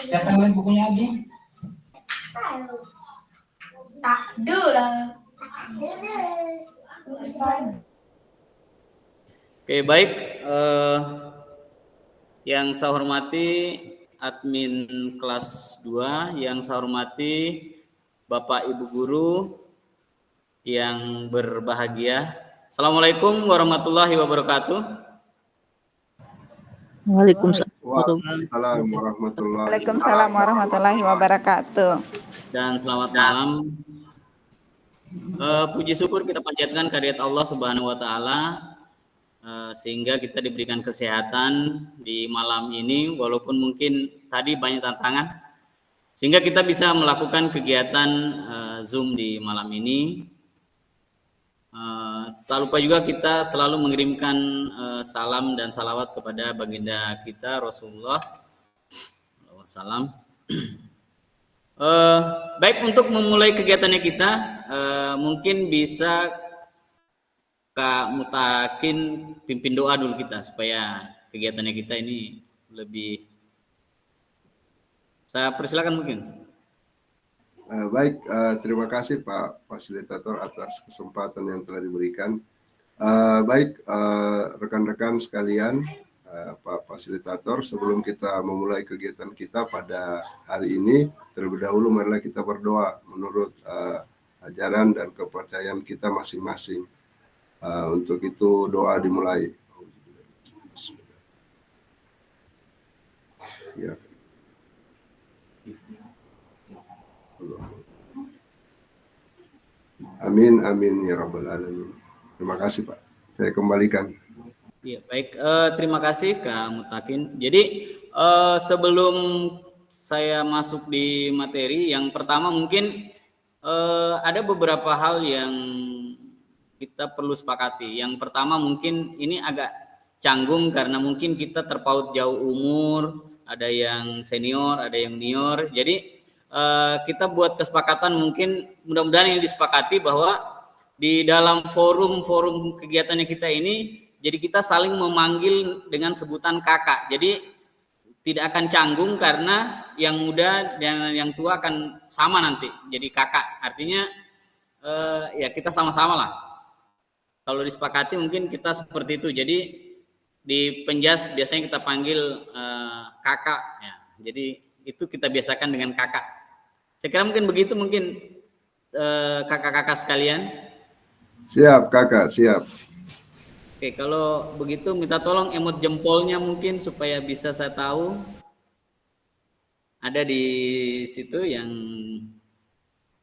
Siapa yang bukunya Abi? Tak dulu. Oke, baik. Yang saya hormati admin kelas 2, yang saya hormati Bapak Ibu guru yang berbahagia. Assalamualaikum warahmatullahi wabarakatuh. Waalaikumsalam warahmatullahi wabarakatuh. Dan selamat malam. Puji syukur kita panjatkan kehadirat Allah Subhanahu wa taala sehingga kita diberikan kesehatan di malam ini walaupun mungkin tadi banyak tantangan sehingga kita bisa melakukan kegiatan Zoom di malam ini. Tak lupa juga kita selalu mengirimkan salam dan salawat kepada baginda kita Rasulullah SAW. Baik, untuk memulai kegiatannya kita mungkin bisa Kak Mutakin pimpin doa dulu kita supaya kegiatannya kita ini lebih. Saya persilakan mungkin. Baik, terima kasih Pak Fasilitator atas kesempatan yang telah diberikan. Baik, rekan-rekan sekalian, Pak Fasilitator, sebelum kita memulai kegiatan kita pada hari ini, terlebih dahulu marilah kita berdoa menurut ajaran dan kepercayaan kita masing-masing. Untuk itu doa dimulai. Ya. Amin, amin ya rabbal alamin. Terima kasih Pak. Saya kembalikan. Ya, baik. Terima kasih Kak Mutakin. Jadi sebelum saya masuk di materi, yang pertama mungkin ada beberapa hal yang kita perlu sepakati. Yang pertama mungkin ini agak canggung karena mungkin kita terpaut jauh umur, ada yang senior, ada yang junior. Jadi kita buat kesepakatan mungkin mudah-mudahan yang disepakati bahwa di dalam forum-forum kegiatannya kita ini, jadi kita saling memanggil dengan sebutan kakak. Jadi tidak akan canggung karena yang muda dan yang tua akan sama nanti jadi kakak. Artinya ya kita sama-sama lah. Kalau disepakati mungkin kita seperti itu. Jadi di Penjas biasanya kita panggil kakak. Ya. Jadi itu kita biasakan dengan kakak. Saya kira mungkin begitu mungkin kakak-kakak sekalian. Siap kakak, siap. Oke, kalau begitu minta tolong emot jempolnya mungkin supaya bisa saya tahu. Ada di situ yang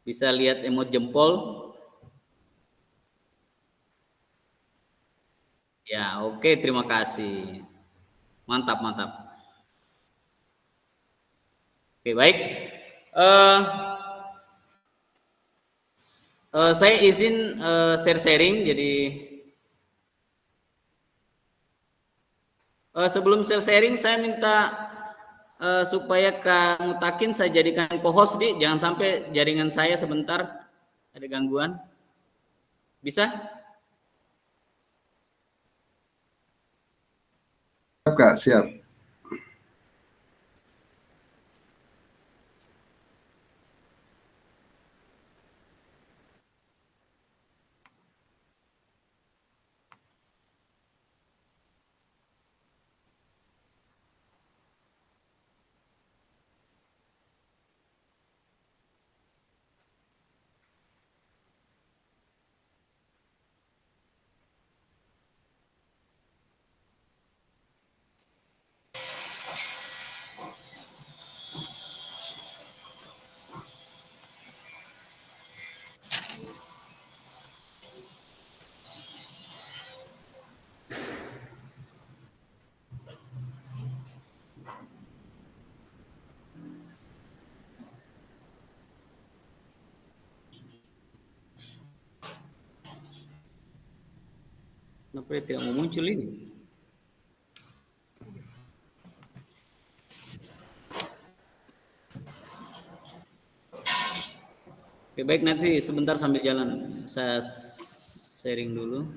bisa lihat emot jempol. Ya, oke, terima kasih. Mantap, mantap. Oke, baik. Saya izin sharing, jadi sebelum sharing saya minta supaya Kak Mutakin saya jadikan co-host di, jangan sampai jaringan saya sebentar ada gangguan. Bisa? Kak, siap. Kenapa dia tidak mau muncul ini? Oke, baik, nanti sebentar sambil jalan saya sharing dulu.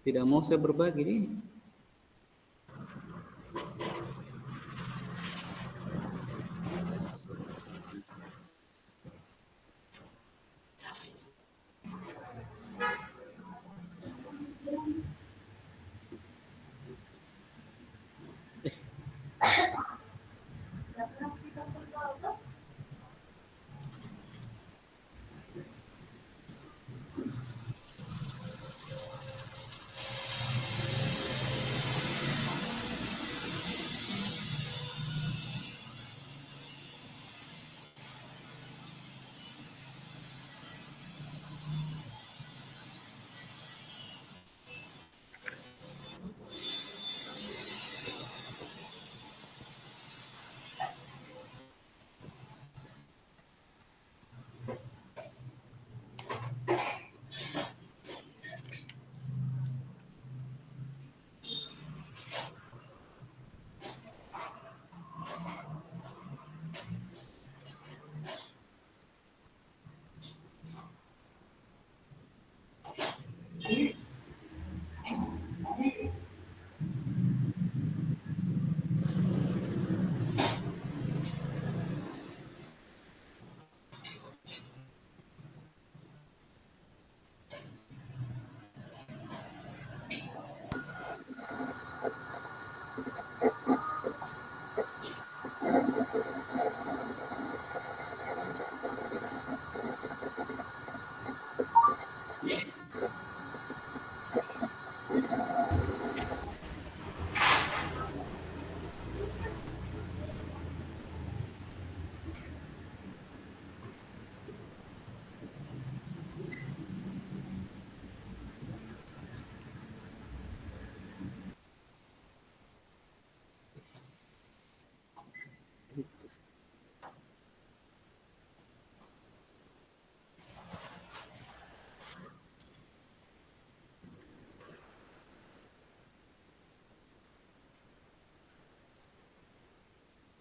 Tidak mau saya berbagi nih.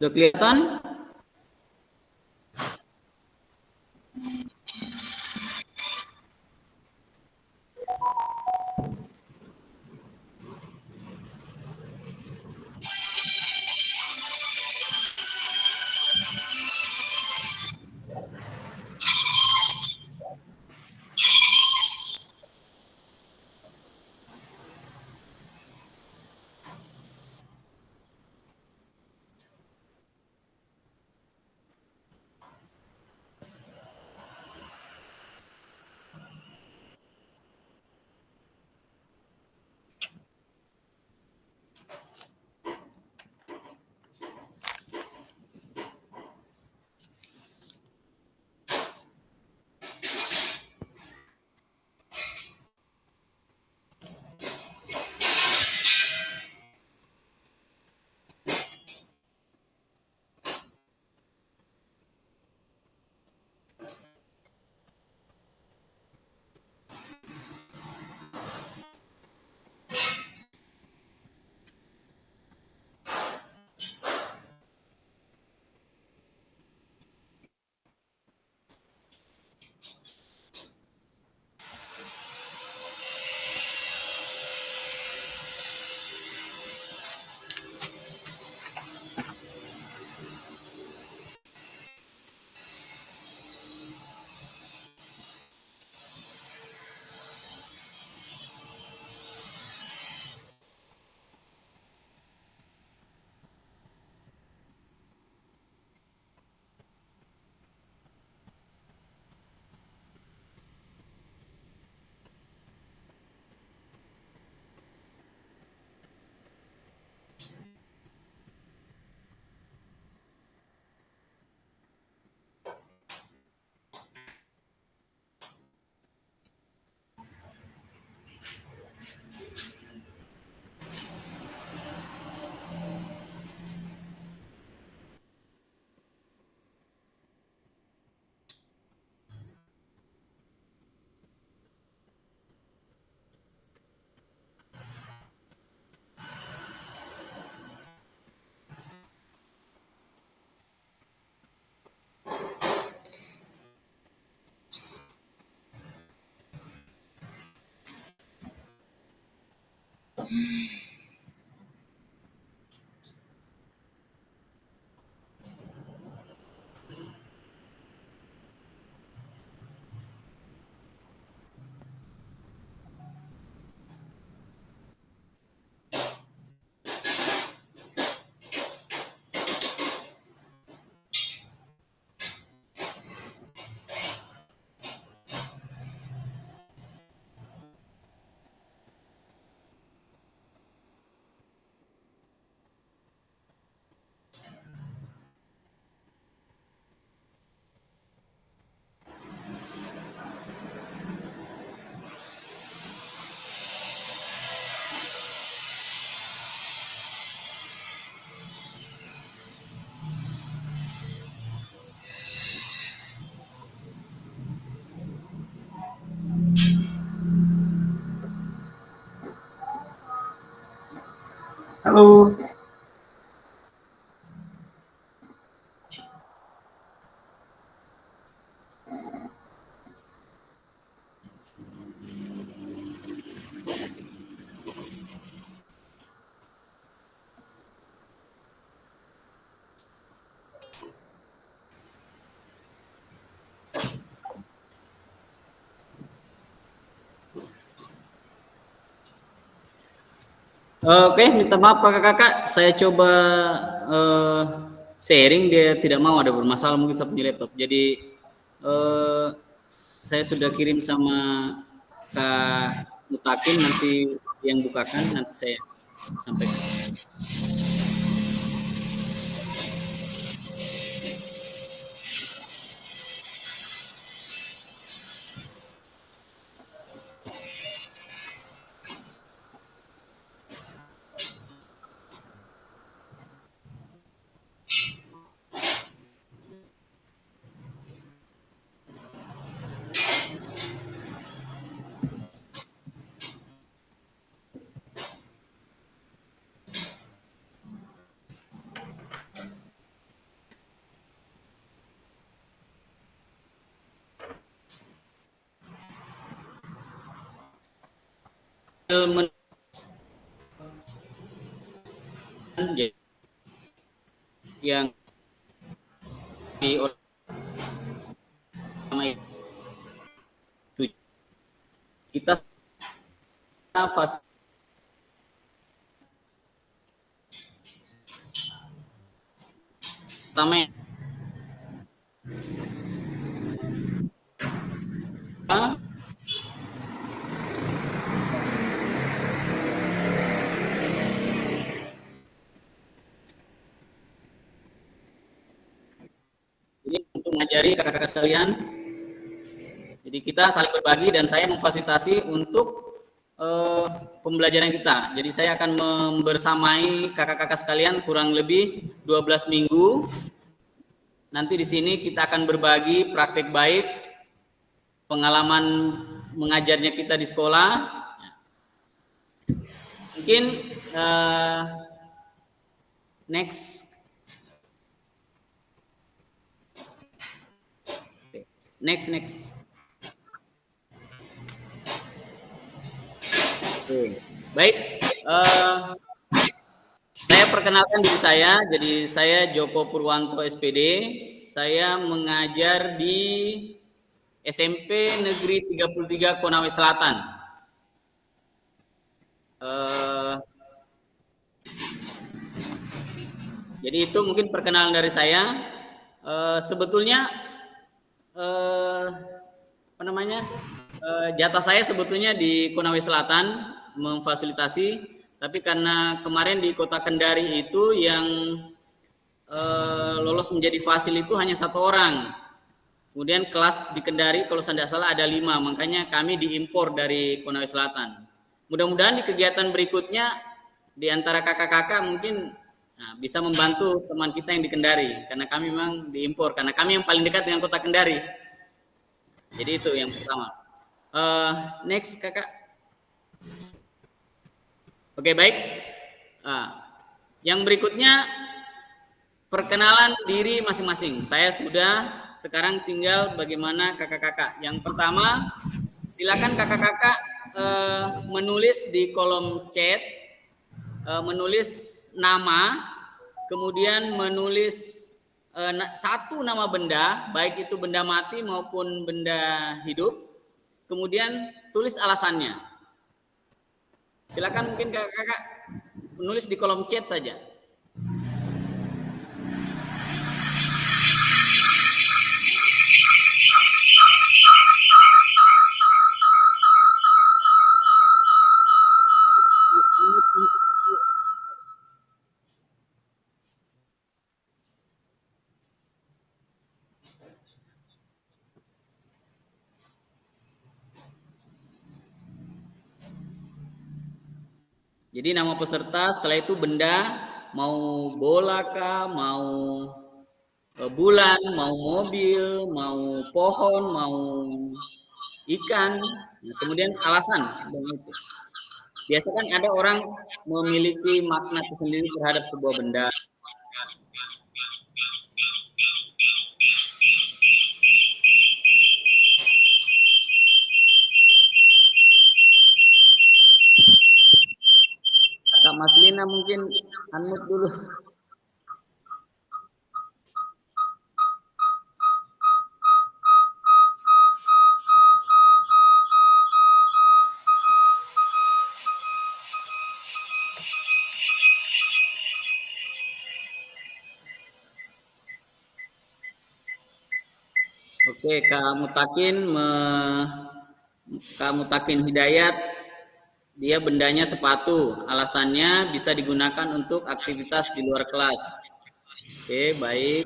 Udah kelihatan? Halo. Oke, minta maaf kakak-kakak, saya coba sharing, dia tidak mau, ada bermasalah mungkin saya punya laptop. Jadi saya sudah kirim sama Kak Mutakin, nanti yang bukakan nanti saya sampaikan. Yang kita nafas pertama ini untuk mengajari kakak-kakak sekalian. Jadi kita saling berbagi dan saya memfasilitasi untuk pembelajaran kita. Jadi saya akan membersamai kakak-kakak sekalian kurang lebih 12 minggu. Nanti di sini kita akan berbagi praktek baik, pengalaman mengajarnya kita di sekolah. Mungkin next. Baik, saya perkenalkan diri saya. Jadi saya Joko Purwanto SPD. Saya mengajar di SMP Negeri 33 Konawe Selatan. Jadi itu mungkin perkenalan dari saya. Sebetulnya jatah saya sebetulnya di Konawe Selatan memfasilitasi, tapi karena kemarin di Kota Kendari itu yang lolos menjadi fasil itu hanya 1 orang. Kemudian kelas di Kendari kalau saya tidak salah ada 5, makanya kami diimpor dari Konawe Selatan. Mudah-mudahan di kegiatan berikutnya di antara kakak-kakak mungkin bisa membantu teman kita yang di Kendari, karena kami memang diimpor, karena kami yang paling dekat dengan Kota Kendari. Jadi itu yang pertama. Next kakak. Oke, baik. Yang berikutnya perkenalan diri masing-masing. Saya sudah, sekarang tinggal bagaimana kakak-kakak. Yang pertama, silakan kakak-kakak menulis di kolom chat menulis nama, kemudian menulis satu nama benda, baik itu benda mati maupun benda hidup, kemudian tulis alasannya. Silakan mungkin kakak-kakak menulis di kolom chat saja. Jadi nama peserta, setelah itu benda, mau bola kah, mau bulan, mau mobil, mau pohon, mau ikan, kemudian alasan. Biasanya kan ada orang memiliki makna tersendiri terhadap sebuah benda. Kak Maslina mungkin unmute dulu. Oke, Kak Mutakin Hidayat, dia bendanya sepatu, alasannya bisa digunakan untuk aktivitas di luar kelas. Oke, baik.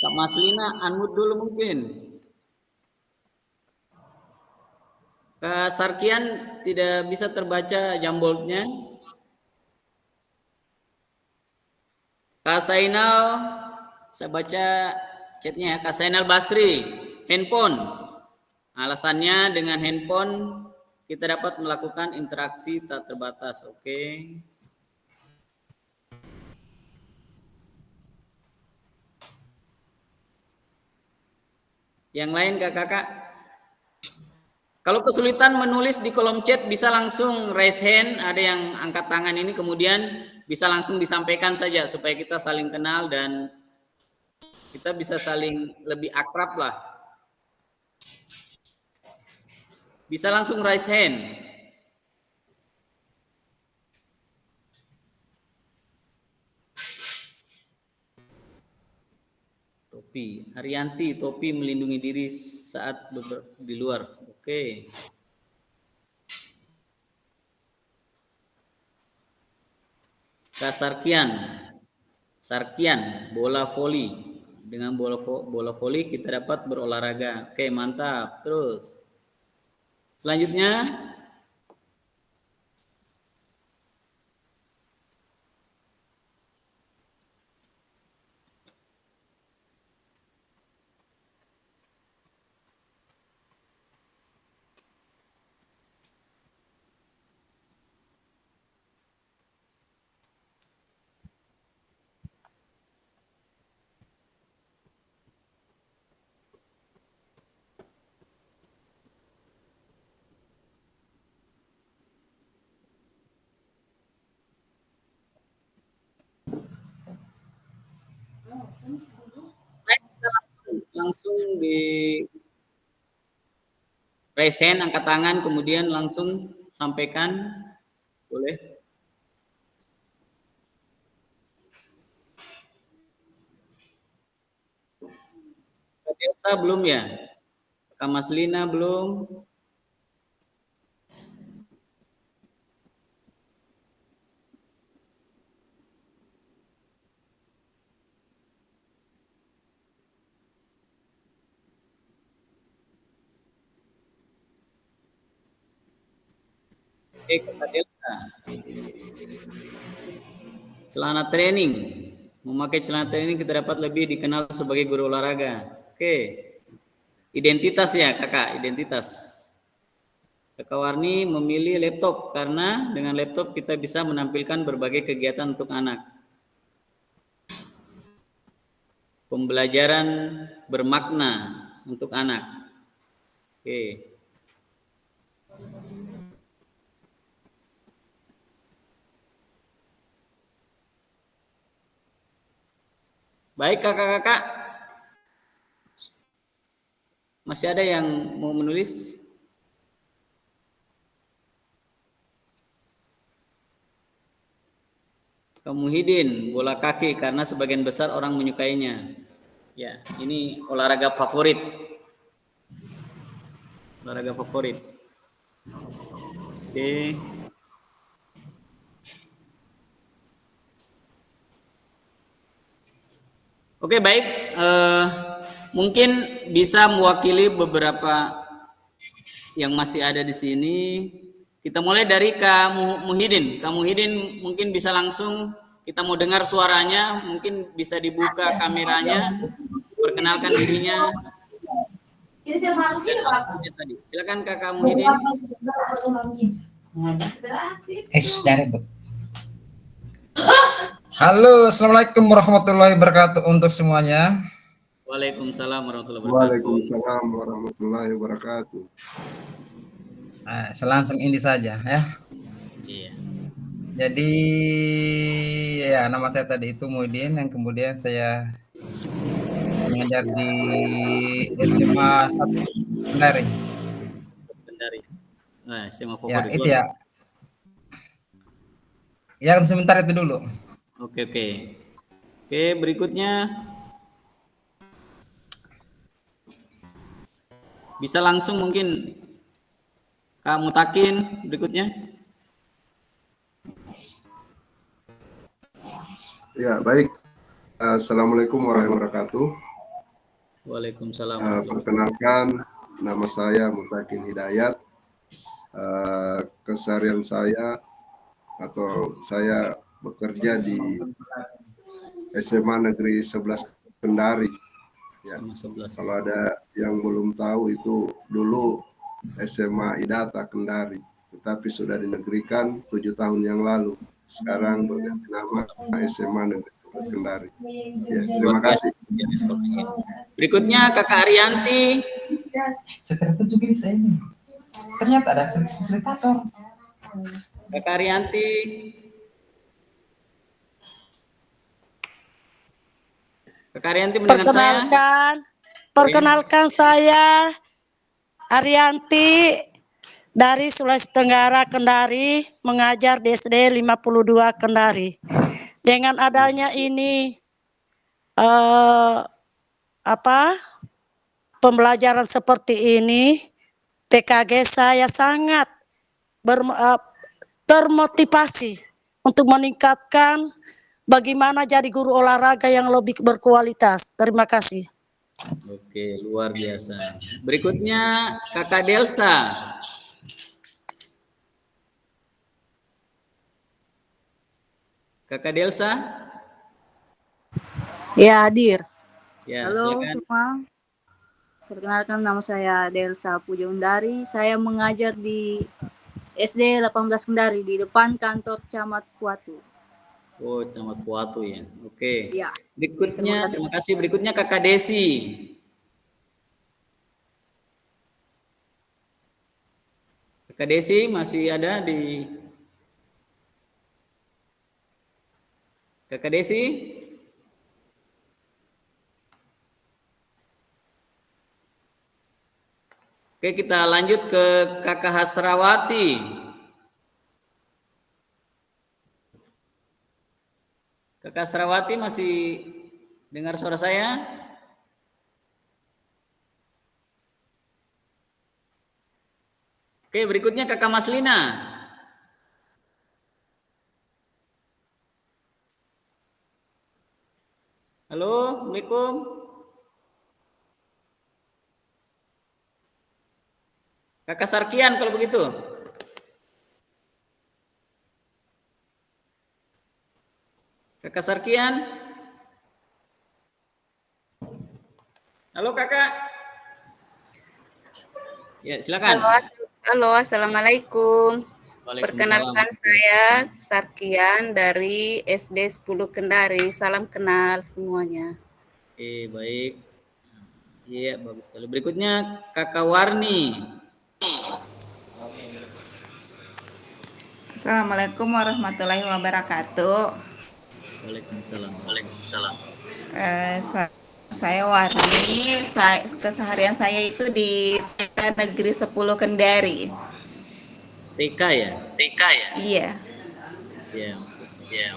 Kak Maslina, unmute dulu mungkin. Kak Sarkian tidak bisa terbaca jambolnya. Kak Sainal, saya baca chatnya ya. Kak Sainal Basri, handphone. Alasannya dengan handphone kita dapat melakukan interaksi tak terbatas. Oke. Yang lain kakak-kakak? Kalau kesulitan menulis di kolom chat bisa langsung raise hand, ada yang angkat tangan ini, kemudian bisa langsung disampaikan saja supaya kita saling kenal dan kita bisa saling lebih akrab lah. Bisa langsung raise hand. Topi, Arianti, topi melindungi diri saat di luar. Oke. Kak Sarkian, bola voli. Dengan bola voli kita dapat berolahraga. Oke, mantap. Terus. Selanjutnya. Langsung di raise hand, angkat tangan, kemudian langsung sampaikan, boleh. Kak Elsa belum ya? Kak Maslina belum? Oke, Kak Elsa. Celana training. Memakai celana training kita dapat lebih dikenal sebagai guru olahraga. Oke. Identitas ya kakak, identitas. Kakak Warni memilih laptop karena dengan laptop kita bisa menampilkan berbagai kegiatan untuk anak. Pembelajaran bermakna untuk anak. Oke. Baik kakak-kakak. Masih ada yang mau menulis? Kamu Hidin, bola kaki karena sebagian besar orang menyukainya. Ya, ini olahraga favorit. Olahraga favorit. Oke. Oke, baik. Mungkin bisa mewakili beberapa yang masih ada di sini. Kita mulai dari Kak Muhyiddin. Kak Muhyiddin mungkin bisa langsung, kita mau dengar suaranya, mungkin bisa dibuka kameranya, perkenalkan dirinya. Silakan Kak Muhyiddin. Halo, assalamualaikum warahmatullahi wabarakatuh untuk semuanya. Waalaikumsalam warahmatullahi wabarakatuh. Waalaikumsalam warahmatullahi wabarakatuh. Langsung ini saja ya. Iya. Jadi ya nama saya tadi itu Muhyiddin, yang kemudian saya mengajar di SMA 1 Kendari. Nah, SMA Ya, favorit. itu ya. Yang sebentar itu dulu. Oke. Oke, berikutnya bisa langsung mungkin Kak Mutakin berikutnya. Ya, baik. Assalamualaikum warahmatullahi wabarakatuh. Waalaikumsalam. Perkenalkan, nama saya Mutakin Hidayat. Keseharian saya bekerja di SMA Negeri 11 Kendari. Ya. Kalau ada yang belum tahu, itu dulu SMA Idata Kendari, tetapi sudah dinegerikan 7 tahun yang lalu. Sekarang berganti nama SMA Negeri 11 Kendari. Ya, terima kasih. Berikutnya Kakak Arianti. Sekretariat juga bisa ini. Ternyata ada fasilitator. Kakak Arianti. Kakak Arianti mendengar saya? Perkenalkan saya Arianti dari Sulawesi Tenggara Kendari, mengajar di SD 52 Kendari. Dengan adanya ini pembelajaran seperti ini, PKG saya sangat termotivasi untuk meningkatkan bagaimana jadi guru olahraga yang lebih berkualitas. Terima kasih. Oke, luar biasa. Berikutnya Kakak Delsa. Kakak Delsa? Ya, hadir. Ya, halo silakan. semua. Perkenalkan, nama saya Delsa Pujondari. Saya mengajar di SD 18 Kendari di depan kantor Camat Puatu. Oh, Camat Puatu ya. Oke. Ya. Berikutnya, terima kasih. Berikutnya Kakak Desi. Kakak Desi masih ada di Kakak Desi? Oke, kita lanjut ke Kakak Hasrawati. Kakak Hasrawati masih dengar suara saya? Oke, berikutnya Kakak Maslina. Halo, Assalamualaikum. Kakak Sarkian kalau begitu. Kakak Sarkian. Halo Kakak. Ya, silakan. Halo, assalamualaikum. Waalaikumsalam. Perkenalkan saya Sarkian dari SD 10 Kendari. Salam kenal semuanya. Oke, baik. Iya, bagus sekali. Berikutnya Kakak Warni. Assalamualaikum warahmatullahi wabarakatuh. Waalaikumsalam. Saya Warni. Keseharian saya itu di TK Negeri 10 Kendari. TK ya? Iya. Iya.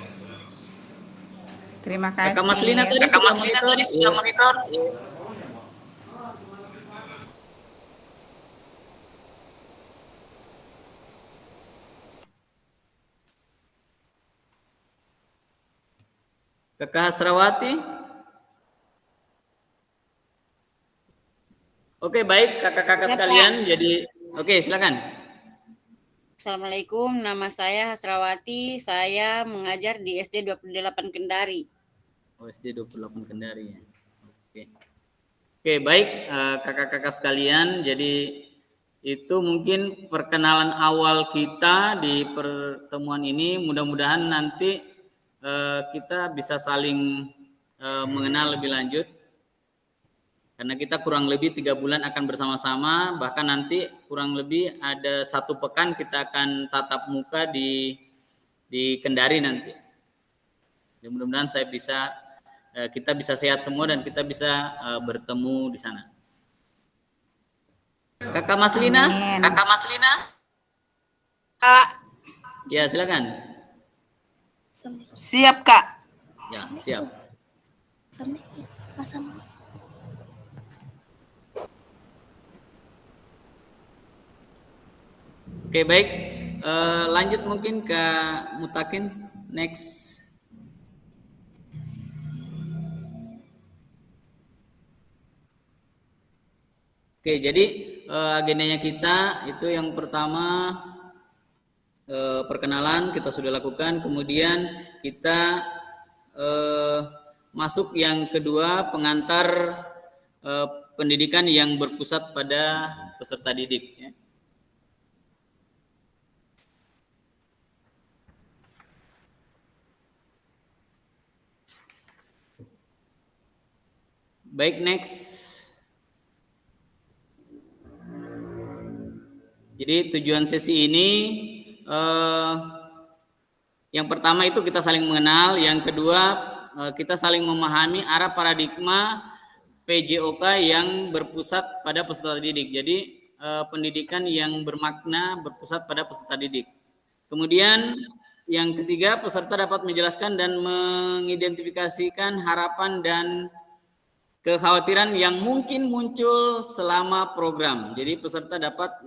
Terima kasih. Kakak Maslina tadi sudah monitor. Kakak Hasrawati. Oke, baik kakak-kakak sekalian. Jadi, oke, silakan. Assalamualaikum, nama saya Hasrawati. Saya mengajar di SD 28 Kendari. SD 28 Kendari ya. Oke, baik kakak-kakak sekalian. Jadi itu mungkin perkenalan awal kita di pertemuan ini. Mudah-mudahan nanti kita bisa saling mengenal lebih lanjut. Karena kita kurang lebih 3 bulan akan bersama-sama, bahkan nanti kurang lebih ada 1 pekan kita akan tatap muka di Kendari nanti. Ya, mudah-mudahan kita bisa sehat semua dan kita bisa bertemu di sana. Kakak Maslina? Amin. Kak, Ya, silakan. siap Kak. Ya, siap. Oke, baik. Lanjut mungkin ke Mutakin. Next. Oke, jadi agendanya kita itu yang pertama perkenalan kita sudah lakukan, kemudian kita masuk yang kedua, pengantar pendidikan yang berpusat pada peserta didik. Ya. Baik, next. Jadi tujuan sesi ini yang pertama itu kita saling mengenal, yang kedua kita saling memahami arah paradigma PJOK yang berpusat pada peserta didik. Jadi pendidikan yang bermakna berpusat pada peserta didik. Kemudian yang ketiga, peserta dapat menjelaskan dan mengidentifikasikan harapan dan kekhawatiran yang mungkin muncul selama program. Jadi peserta dapat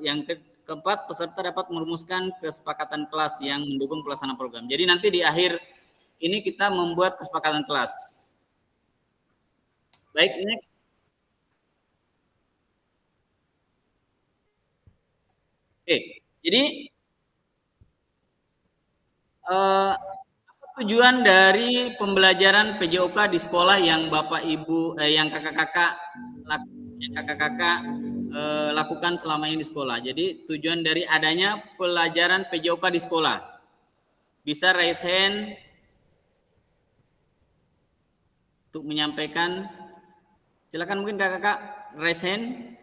keempat, peserta dapat merumuskan kesepakatan kelas yang mendukung pelaksanaan program. Jadi nanti di akhir ini kita membuat kesepakatan kelas. Baik, next. Oke, jadi tujuan dari pembelajaran PJOK di sekolah yang Bapak Ibu yang kakak-kakak lakukan selama ini di sekolah. Jadi tujuan dari adanya pelajaran PJOK di sekolah. Bisa raise hand untuk menyampaikan. Silakan mungkin kakak-kakak raise hand.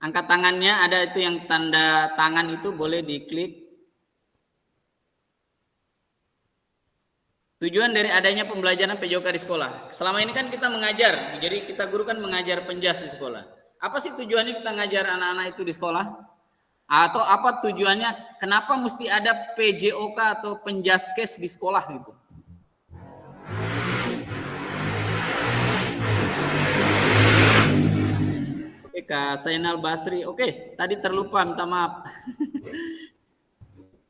Angkat tangannya, ada itu yang tanda tangan itu boleh diklik. Tujuan dari adanya pembelajaran PJOK di sekolah. Selama ini kan kita mengajar, jadi kita guru kan mengajar penjas di sekolah. Apa sih tujuannya kita ngajar anak-anak itu di sekolah? Atau apa tujuannya? Kenapa mesti ada PJOK atau penjaskes di sekolah gitu? Oke, Kak Zainal Basri. Oke, tadi terlupa, minta maaf.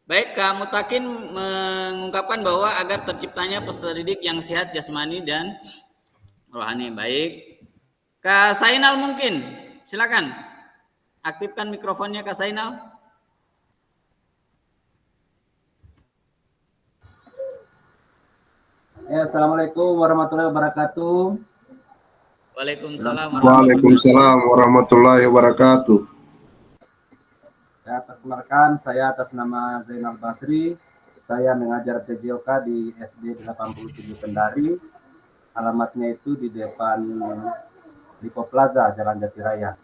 Baik, Kak Mutakin mengungkapkan bahwa agar terciptanya peserta didik yang sehat jasmani dan rohani. Baik, Kak Zainal mungkin, silakan aktifkan mikrofonnya Kak Zainal. Ya, Assalamualaikum warahmatullahi wabarakatuh. Waalaikumsalam. Waalaikumsalam warahmatullahi wabarakatuh. Ya, perkenalkan saya atas nama Zainal Basri. Saya mengajar PJOK di SD 87 Kendari. Alamatnya itu di depan Lipo Plaza, Jalan Jati Raya.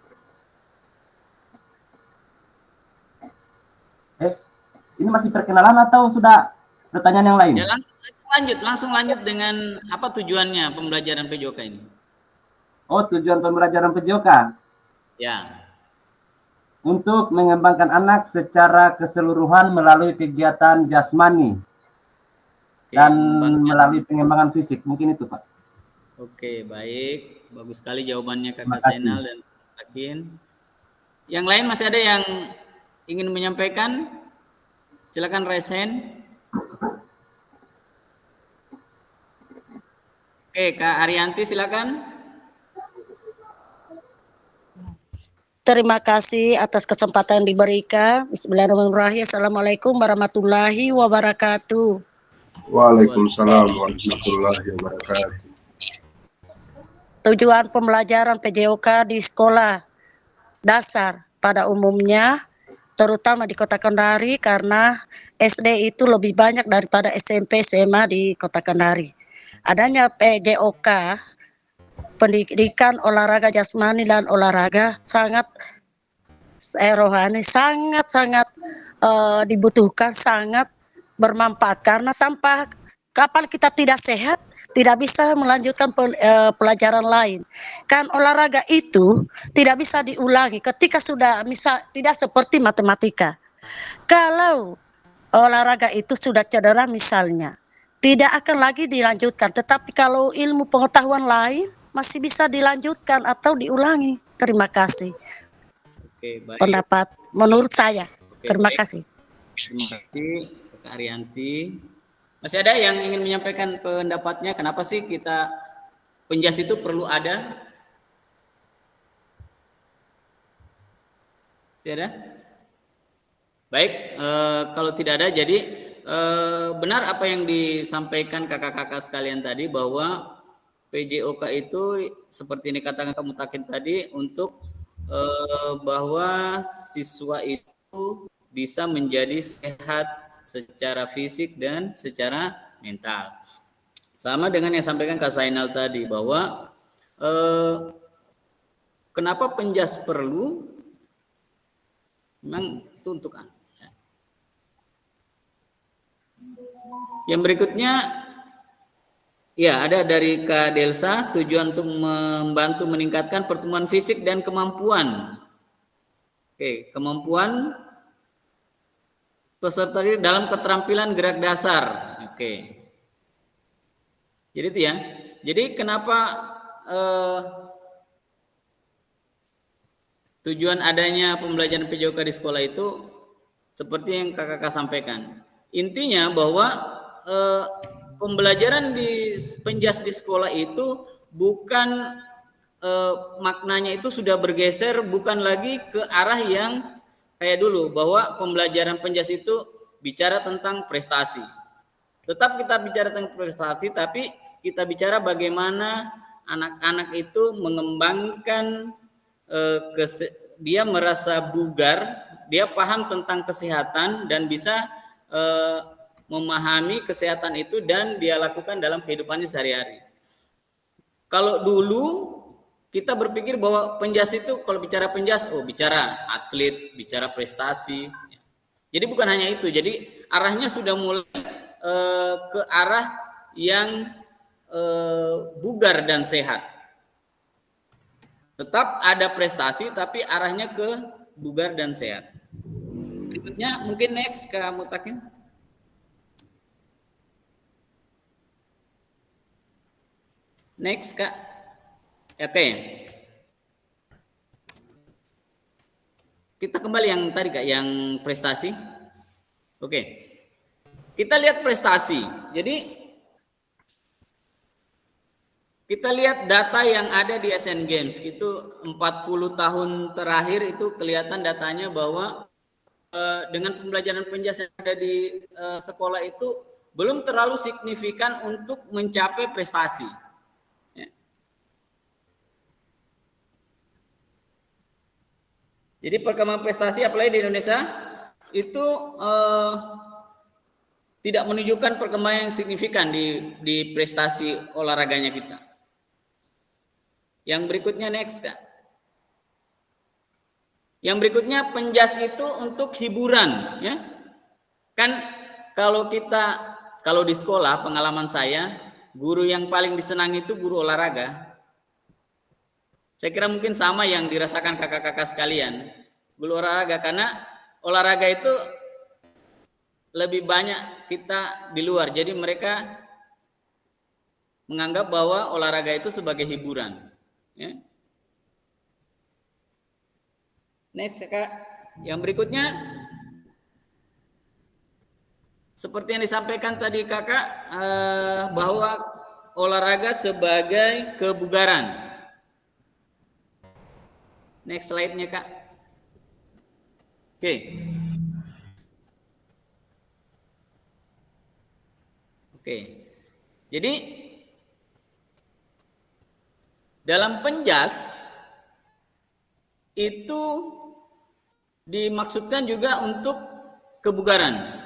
Ini masih perkenalan atau sudah pertanyaan yang lain? Ya, langsung lanjut dengan apa tujuannya pembelajaran PJOK ini? Oh, tujuan pembelajaran PJOK? Ya. Untuk mengembangkan anak secara keseluruhan melalui kegiatan jasmani dan melalui pengembangan fisik. Mungkin itu, Pak. Oke, baik. Bagus sekali jawabannya Kakak Zainal dan Akin. Yang lain masih ada yang ingin menyampaikan? Silakan raise hand. Oke, Kak Arianti silakan. Terima kasih atas kesempatan yang diberikan. Bismillahirrahmanirrahim. Assalamualaikum warahmatullahi wabarakatuh. Waalaikumsalam warahmatullahi wabarakatuh. Tujuan pembelajaran PJOK di sekolah dasar pada umumnya, terutama di Kota Kendari, karena SD itu lebih banyak daripada SMP SMA di Kota Kendari. Adanya PJOK, pendidikan olahraga jasmani dan olahraga sangat rohani, sangat dibutuhkan, sangat bermanfaat, karena tanpa kapal kita tidak sehat, tidak bisa melanjutkan pelajaran lain. Kan olahraga itu tidak bisa diulangi ketika sudah misal, tidak seperti matematika. Kalau olahraga itu sudah cedera misalnya, tidak akan lagi dilanjutkan. Tetapi kalau ilmu pengetahuan lain masih bisa dilanjutkan atau diulangi. Terima kasih. Oke, baik. Pendapat menurut saya. Oke, terima baik. kasih. Terima kasih Kak Arianti. Masih ada yang ingin menyampaikan pendapatnya? Kenapa sih kita penjas itu perlu ada? Tidak ada? Baik, kalau tidak ada, jadi benar apa yang disampaikan kakak-kakak sekalian tadi, bahwa PJOK itu seperti ini katakan kamu Takin tadi, untuk bahwa siswa itu bisa menjadi sehat secara fisik dan secara mental. Sama dengan yang sampaikan Kak Zainal tadi, bahwa kenapa penjas perlu, memang itu untuk anak. Yang berikutnya, ya, ada dari Kak Delsa, tujuan untuk membantu meningkatkan pertumbuhan fisik dan kemampuan. Oke, kemampuan peserta dalam keterampilan gerak dasar. Oke. Jadi itu ya. Jadi kenapa tujuan adanya pembelajaran PJOK di sekolah itu seperti yang kakak-kakak sampaikan. Intinya bahwa pembelajaran di penjas di sekolah itu bukan maknanya itu sudah bergeser, bukan lagi ke arah yang kayak dulu, bahwa pembelajaran penjas itu bicara tentang prestasi. Tetap kita bicara tentang prestasi, tapi kita bicara bagaimana anak-anak itu mengembangkan dia merasa bugar, dia paham tentang kesehatan dan bisa memahami kesehatan itu dan dia lakukan dalam kehidupannya sehari-hari. Kalau dulu kita berpikir bahwa penjas itu, kalau bicara penjas, bicara atlet, bicara prestasi. Jadi bukan hanya itu. Jadi arahnya sudah mulai ke arah yang bugar dan sehat. Tetap ada prestasi, tapi arahnya ke bugar dan sehat. Berikutnya mungkin next Kak Mutakin. Next Kak. Oke. Kita kembali yang tadi Kak, yang prestasi. Oke. Kita lihat prestasi. Jadi kita lihat data yang ada di Asian Games, itu 40 tahun terakhir itu kelihatan datanya bahwa dengan pembelajaran penjas yang ada di sekolah itu belum terlalu signifikan untuk mencapai prestasi. Ya. Jadi perkembangan prestasi apalagi di Indonesia itu tidak menunjukkan perkembangan yang signifikan di prestasi olahraganya kita. Yang berikutnya next, Kak. Yang berikutnya penjas itu untuk hiburan, ya. Kan kalau di sekolah pengalaman saya, guru yang paling disenangi itu guru olahraga. Saya kira mungkin sama yang dirasakan kakak-kakak sekalian, guru olahraga, karena olahraga itu lebih banyak kita di luar. Jadi mereka menganggap bahwa olahraga itu sebagai hiburan, ya. Next, Kak. Yang berikutnya seperti yang disampaikan tadi Kakak, bahwa olahraga sebagai kebugaran. Next slide-nya, Kak. Oke. Oke. Jadi dalam penjas itu dimaksudkan juga untuk kebugaran.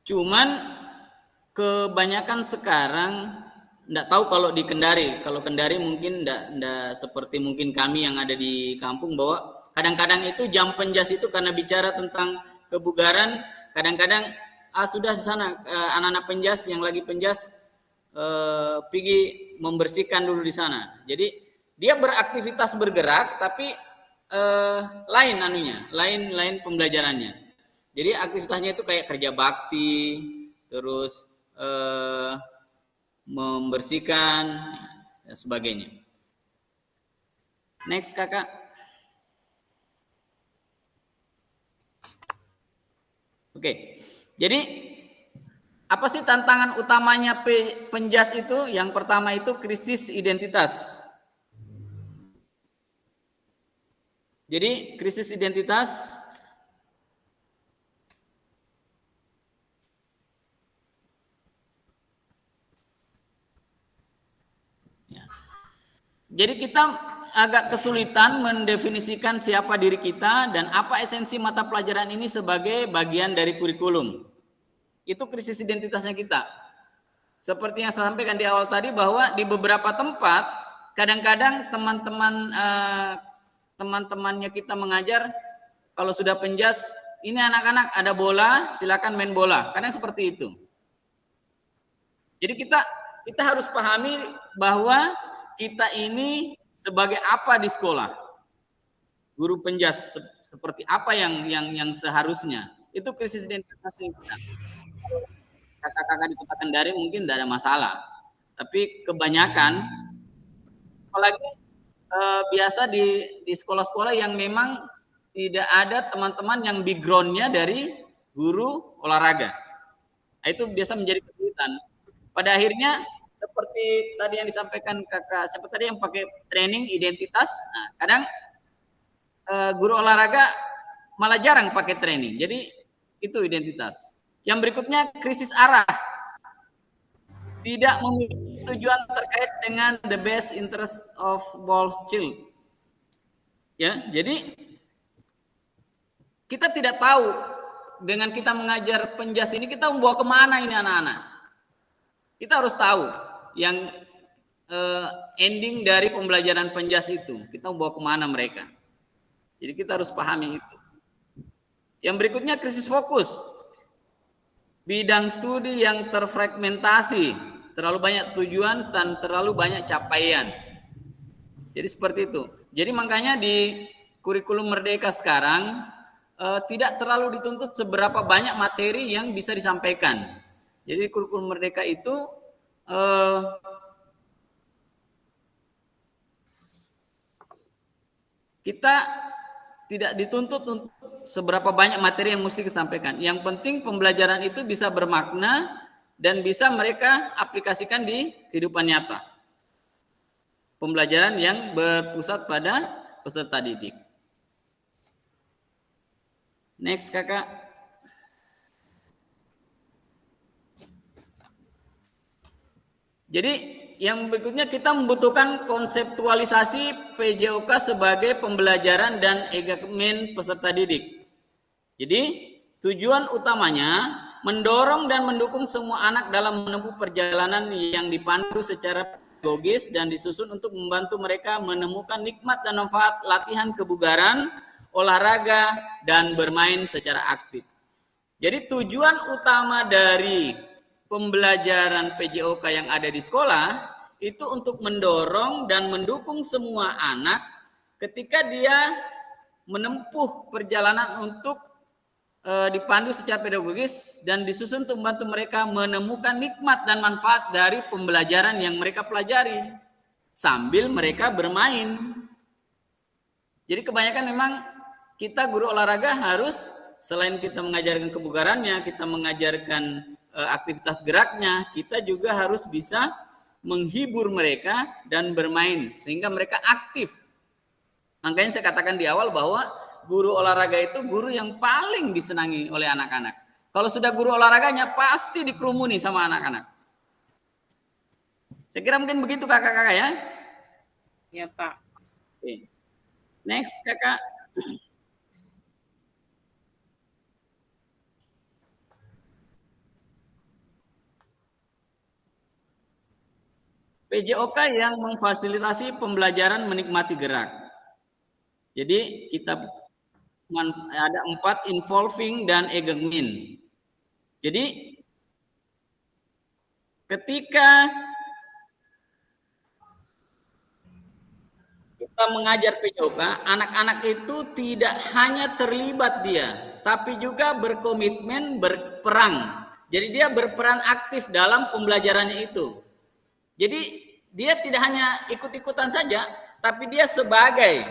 Cuman kebanyakan sekarang, enggak tahu kalau di Kendari. Kalau Kendari mungkin enggak seperti mungkin kami yang ada di kampung, bahwa kadang-kadang itu jam penjas itu karena bicara tentang kebugaran, kadang-kadang sudah di sana anak-anak penjas yang lagi penjas pergi membersihkan dulu di sana. Jadi dia beraktivitas bergerak tapi lain pembelajarannya. Jadi aktivitasnya itu kayak kerja bakti, terus membersihkan dan sebagainya. Next, Kakak. Oke. Jadi apa sih tantangan utamanya penjas itu? Yang pertama itu krisis identitas. Jadi krisis identitas jadi kita agak kesulitan mendefinisikan siapa diri kita dan apa esensi mata pelajaran ini sebagai bagian dari kurikulum. Itu krisis identitasnya kita. Seperti yang saya sampaikan di awal tadi, bahwa di beberapa tempat kadang-kadang teman-temannya kita mengajar, kalau sudah penjas, ini anak-anak ada bola, silakan main bola. Kadang seperti itu. Jadi kita harus pahami bahwa kita ini sebagai apa di sekolah. Guru penjas seperti apa yang seharusnya. Itu krisis identitas kita. Kakak-kakak di Kota Kendari mungkin tidak ada masalah. Tapi kebanyakan, apalagi biasa di sekolah-sekolah yang memang tidak ada teman-teman yang background-nya dari guru olahraga. Nah, itu biasa menjadi kesulitan. Pada akhirnya seperti tadi yang disampaikan Kakak, seperti tadi yang pakai training identitas, nah, kadang guru olahraga malah jarang pakai training. Jadi itu identitas. Yang berikutnya krisis arah. Tidak memiliki tujuan terkait dengan the best interest of both child. Ya, jadi kita tidak tahu dengan kita mengajar penjas ini kita membawa kemana ini anak-anak. Kita harus tahu yang ending dari pembelajaran penjas itu. Kita membawa kemana mereka. Jadi kita harus pahami itu. Yang berikutnya krisis fokus. Bidang studi yang terfragmentasi, terlalu banyak tujuan dan terlalu banyak capaian. Jadi seperti itu. Jadi makanya di kurikulum Merdeka sekarang tidak terlalu dituntut seberapa banyak materi yang bisa disampaikan. Jadi kurikulum Merdeka itu kita tidak dituntut untuk seberapa banyak materi yang mesti disampaikan. Yang penting pembelajaran itu bisa bermakna dan bisa mereka aplikasikan di kehidupan nyata. Pembelajaran yang berpusat pada peserta didik. Next, Kakak. Jadi yang berikutnya kita membutuhkan konseptualisasi PJOK sebagai pembelajaran dan engagement peserta didik. Jadi tujuan utamanya mendorong dan mendukung semua anak dalam menempuh perjalanan yang dipandu secara pedagogis dan disusun untuk membantu mereka menemukan nikmat dan manfaat latihan kebugaran, olahraga, dan bermain secara aktif. Jadi tujuan utama dari pembelajaran PJOK yang ada di sekolah itu untuk mendorong dan mendukung semua anak ketika dia menempuh perjalanan untuk dipandu secara pedagogis dan disusun untuk membantu mereka menemukan nikmat dan manfaat dari pembelajaran yang mereka pelajari sambil mereka bermain. Jadi kebanyakan memang kita guru olahraga harus selain kita mengajarkan kebugarannya, kita mengajarkan aktivitas geraknya, kita juga harus bisa menghibur mereka dan bermain sehingga mereka aktif. Makanya saya katakan di awal bahwa guru olahraga itu guru yang paling disenangi oleh anak-anak. Kalau sudah guru olahraganya pasti dikerumuni sama anak-anak. Saya kira mungkin begitu kakak-kakak ya. Ya Pak. Oke. Next kakak. PJOK yang memfasilitasi pembelajaran menikmati gerak. Jadi kita ada 4 involving dan engagement. Jadi ketika kita mengajar PJOK, anak-anak itu tidak hanya terlibat dia, tapi juga berkomitmen berperang. Jadi dia berperan aktif dalam pembelajarannya itu. Jadi dia tidak hanya ikut-ikutan saja, tapi dia sebagai,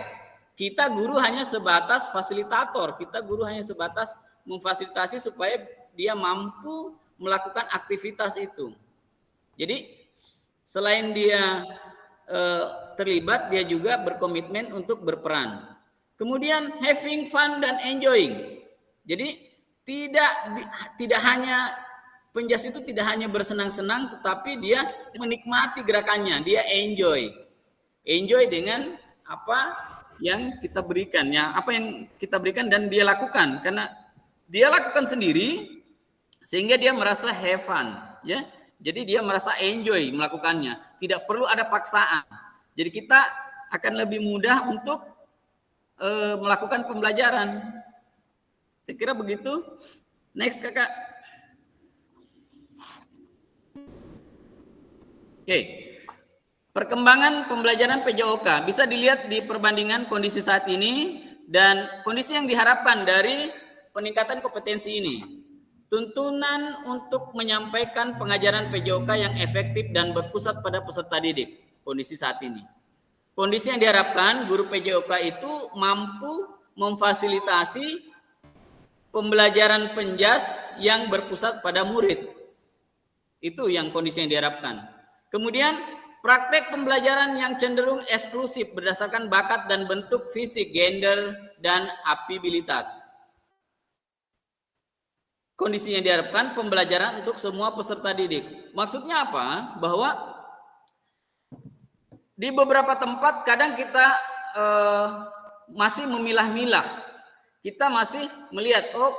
kita guru hanya sebatas fasilitator, kita guru hanya sebatas memfasilitasi supaya dia mampu melakukan aktivitas itu. Jadi selain dia terlibat, dia juga berkomitmen untuk berperan. Kemudian having fun dan enjoying. Jadi tidak hanya penjas itu tidak hanya bersenang-senang, tetapi dia menikmati gerakannya, dia enjoy dengan apa yang kita berikan, ya apa yang kita berikan dan dia lakukan, karena dia lakukan sendiri sehingga dia merasa have fun, ya. Jadi dia merasa enjoy melakukannya, tidak perlu ada paksaan. Jadi kita akan lebih mudah untuk melakukan pembelajaran. Saya kira begitu. Next kakak. Oke. Perkembangan pembelajaran PJOK bisa dilihat di perbandingan kondisi saat ini dan kondisi yang diharapkan dari peningkatan kompetensi ini. Tuntunan untuk menyampaikan pengajaran PJOK yang efektif dan berpusat pada peserta didik. Kondisi saat ini. Kondisi yang diharapkan guru PJOK itu mampu memfasilitasi pembelajaran penjas yang berpusat pada murid. Itu yang kondisi yang diharapkan. Kemudian praktek pembelajaran yang cenderung eksklusif berdasarkan bakat dan bentuk fisik, gender, dan abilitas. Kondisi yang diharapkan pembelajaran untuk semua peserta didik. Maksudnya apa? Bahwa di beberapa tempat kadang kita masih memilah-milah. Kita masih melihat, oh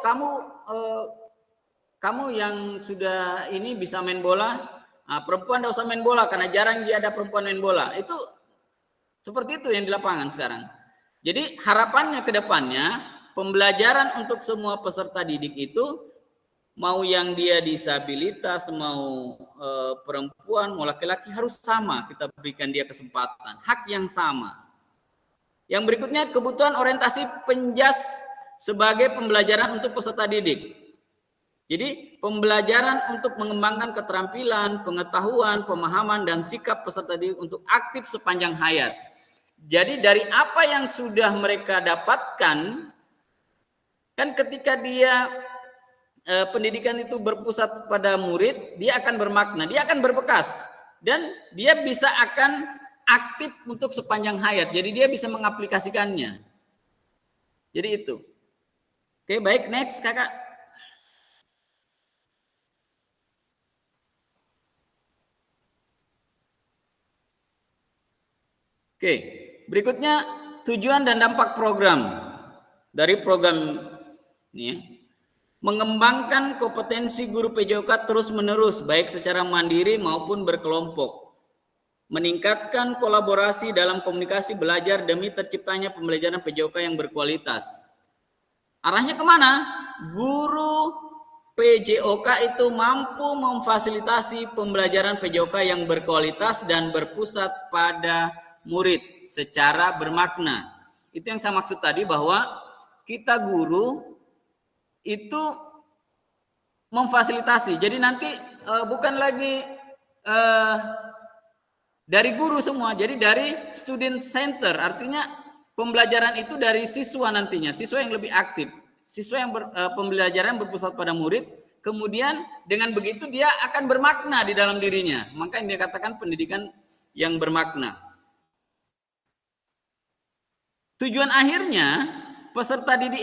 kamu yang sudah ini bisa main bola. Nah, perempuan tidak usah main bola karena jarang dia ada perempuan main bola. Itu seperti itu yang di lapangan sekarang. Jadi harapannya ke depannya pembelajaran untuk semua peserta didik itu mau yang dia disabilitas, mau perempuan, mau laki-laki harus sama kita berikan dia kesempatan, hak yang sama. Yang berikutnya kebutuhan orientasi penjas sebagai pembelajaran untuk peserta didik. Jadi pembelajaran untuk mengembangkan keterampilan, pengetahuan, pemahaman, dan sikap peserta didik untuk aktif sepanjang hayat. Jadi dari apa yang sudah mereka dapatkan, kan ketika dia pendidikan itu berpusat pada murid, dia akan bermakna, dia akan berbekas, dan dia bisa akan aktif untuk sepanjang hayat. Jadi dia bisa mengaplikasikannya. Jadi itu. Oke, baik, next kakak. Oke, berikutnya tujuan dan dampak program. Dari program ini ya, mengembangkan kompetensi guru PJOK terus-menerus baik secara mandiri maupun berkelompok. Meningkatkan kolaborasi dalam komunikasi belajar demi terciptanya pembelajaran PJOK yang berkualitas. Arahnya kemana? Guru PJOK itu mampu memfasilitasi pembelajaran PJOK yang berkualitas dan berpusat pada murid secara bermakna. Itu yang saya maksud tadi, bahwa kita guru itu memfasilitasi. Jadi nanti bukan lagi dari guru semua, jadi dari student center, artinya pembelajaran itu dari siswa nantinya, siswa yang lebih aktif, siswa yang pembelajaran berpusat pada murid, kemudian dengan begitu dia akan bermakna di dalam dirinya, maka yang dia katakan pendidikan yang bermakna. Tujuan akhirnya peserta didik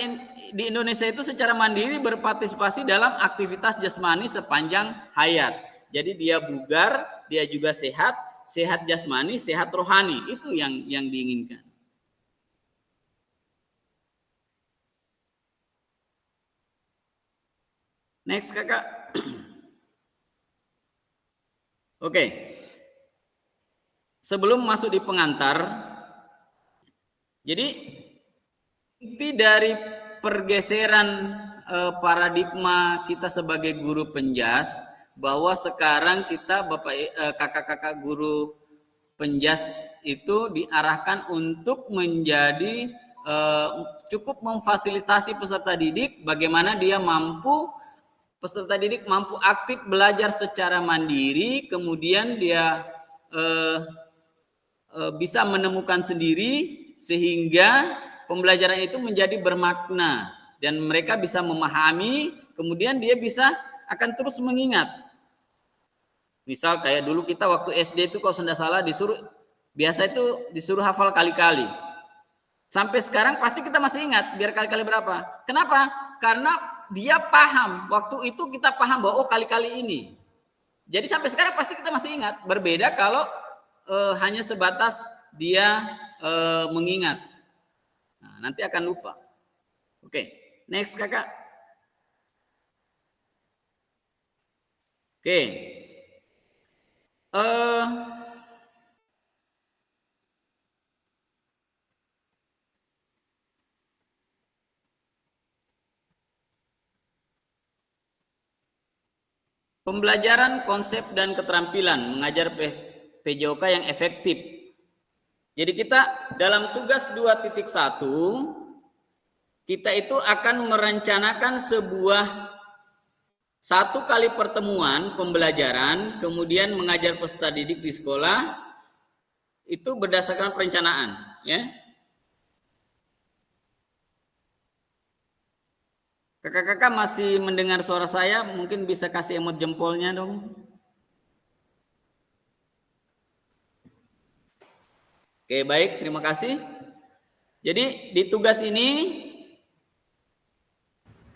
di Indonesia itu secara mandiri berpartisipasi dalam aktivitas jasmani sepanjang hayat. Jadi dia bugar, dia juga sehat, sehat jasmani, sehat rohani, itu yang diinginkan. Next kakak. Oke. Sebelum masuk di pengantar, jadi inti dari pergeseran paradigma kita sebagai guru penjas, bahwa sekarang kita kakak-kakak guru penjas itu diarahkan untuk menjadi cukup memfasilitasi peserta didik, bagaimana dia peserta didik mampu aktif belajar secara mandiri, kemudian dia bisa menemukan sendiri sehingga pembelajaran itu menjadi bermakna dan mereka bisa memahami, kemudian dia bisa akan terus mengingat. Misal kayak dulu kita waktu SD itu kalau tidak salah biasa itu disuruh hafal kali-kali. Sampai sekarang pasti kita masih ingat, biar kali-kali berapa. Kenapa? Karena dia paham, waktu itu kita paham bahwa oh kali-kali ini. Jadi sampai sekarang pasti kita masih ingat. Berbeda kalau hanya sebatas dia mengingat. Nah, nanti akan lupa. Oke, next kakak. Oke. Pembelajaran konsep dan keterampilan mengajar PJOK yang efektif. Jadi kita dalam tugas 2.1 kita itu akan merencanakan satu kali pertemuan pembelajaran, kemudian mengajar peserta didik di sekolah itu berdasarkan perencanaan, ya. Kakak-kakak masih mendengar suara saya? Mungkin bisa kasih emot jempolnya dong. Oke, baik, terima kasih. Jadi di tugas ini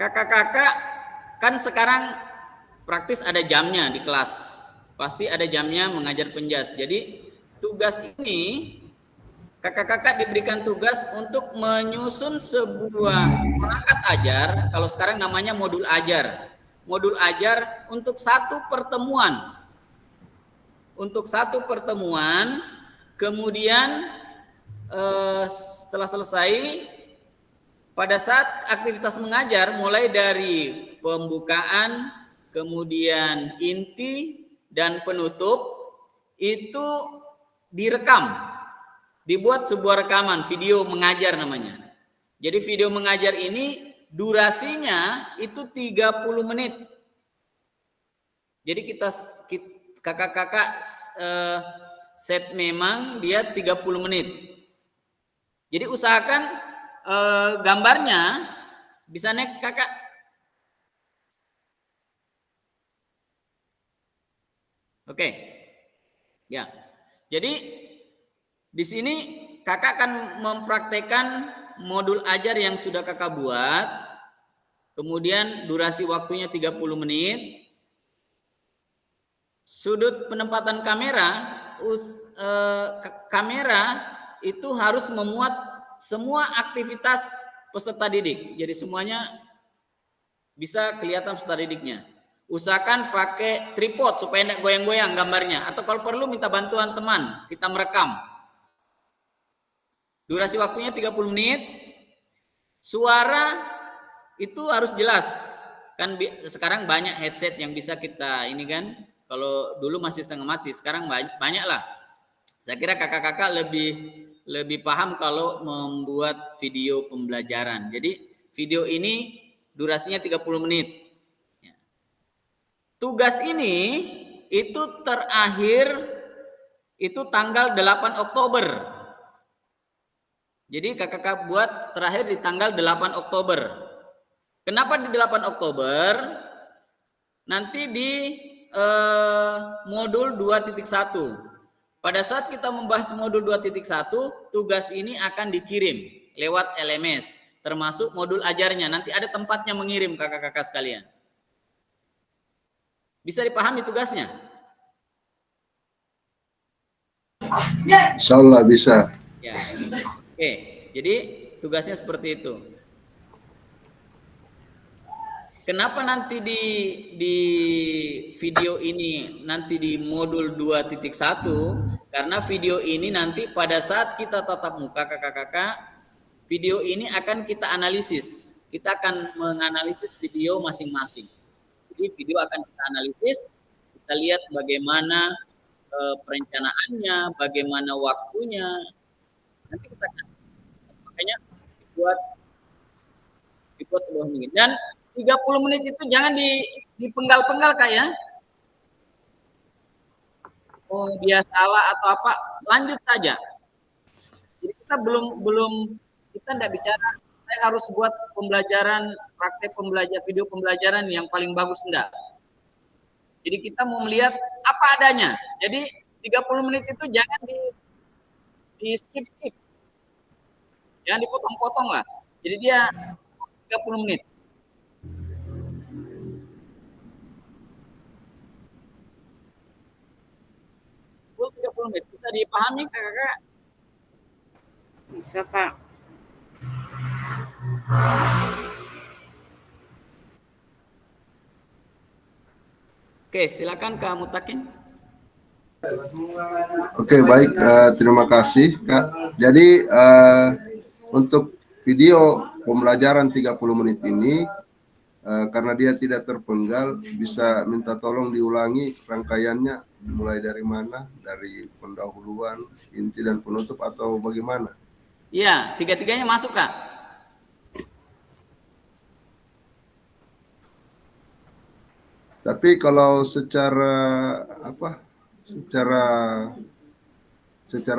kakak-kakak kan sekarang praktis ada jamnya di kelas. Pasti ada jamnya mengajar penjas. Jadi tugas ini kakak-kakak diberikan tugas untuk menyusun sebuah perangkat ajar, kalau sekarang namanya modul ajar. Modul ajar untuk satu pertemuan. Untuk satu pertemuan, kemudian setelah selesai, pada saat aktivitas mengajar, mulai dari pembukaan, kemudian inti, dan penutup, itu direkam. Dibuat sebuah rekaman, video mengajar namanya. Jadi video mengajar ini durasinya itu 30 menit. Jadi kakak-kakak set memang dia 30 menit. Jadi usahakan gambarnya bisa next kakak. Oke. Ya. Jadi di sini kakak akan mempraktekkan modul ajar yang sudah kakak buat. Kemudian durasi waktunya 30 menit. Sudut penempatan kamera itu harus memuat semua aktivitas peserta didik. Jadi semuanya bisa kelihatan peserta didiknya. Usahakan pakai tripod supaya tidak goyang-goyang gambarnya. Atau kalau perlu minta bantuan teman, kita merekam. Durasi waktunya 30 menit. Suara itu harus jelas. Kan sekarang banyak headset yang bisa kita ini kan. Kalau dulu masih setengah mati, sekarang banyak lah. Saya kira kakak-kakak lebih paham kalau membuat video pembelajaran. Jadi video ini durasinya 30 menit. Tugas ini itu terakhir itu tanggal 8 Oktober. Jadi kakak-kakak buat terakhir di tanggal 8 Oktober. Kenapa di 8 Oktober? Nanti di modul 2.1. Pada saat kita membahas modul 2.1, tugas ini akan dikirim lewat LMS, termasuk modul ajarnya. Nanti ada tempatnya mengirim kakak-kakak sekalian. Bisa dipahami tugasnya? Insya Allah bisa. Ya. Oke, jadi tugasnya seperti itu. Kenapa nanti di video ini nanti di modul 2.1? Karena video ini nanti pada saat kita tatap muka kakak-kakak, video ini akan kita analisis. Kita akan menganalisis video masing-masing. Jadi video akan kita analisis, kita lihat bagaimana perencanaannya, bagaimana waktunya. Nanti kita akan makanya dibuat sebuah menit. Dan 30 menit itu jangan dipenggal-penggal Kak ya. Oh dia salah atau apa, lanjut saja. Jadi kita kita tidak bicara saya harus buat pembelajaran, praktek video pembelajaran yang paling bagus, enggak. Jadi kita mau melihat apa adanya. Jadi 30 menit itu jangan di skip. Jangan dipotong-potong lah. Jadi dia 30 menit. Full 30 menit. Bisa dipahami kakak-kakak? Bisa Pak. Oke, silakan Kak Mutakin. Oke, baik. Terima kasih, Kak. Jadi, untuk video pembelajaran 30 menit ini, karena dia tidak terpenggal, bisa minta tolong diulangi rangkaiannya, mulai dari mana? Dari pendahuluan, inti, dan penutup, atau bagaimana? Iya, tiga-tiganya masuk, Kak. Tapi kalau secara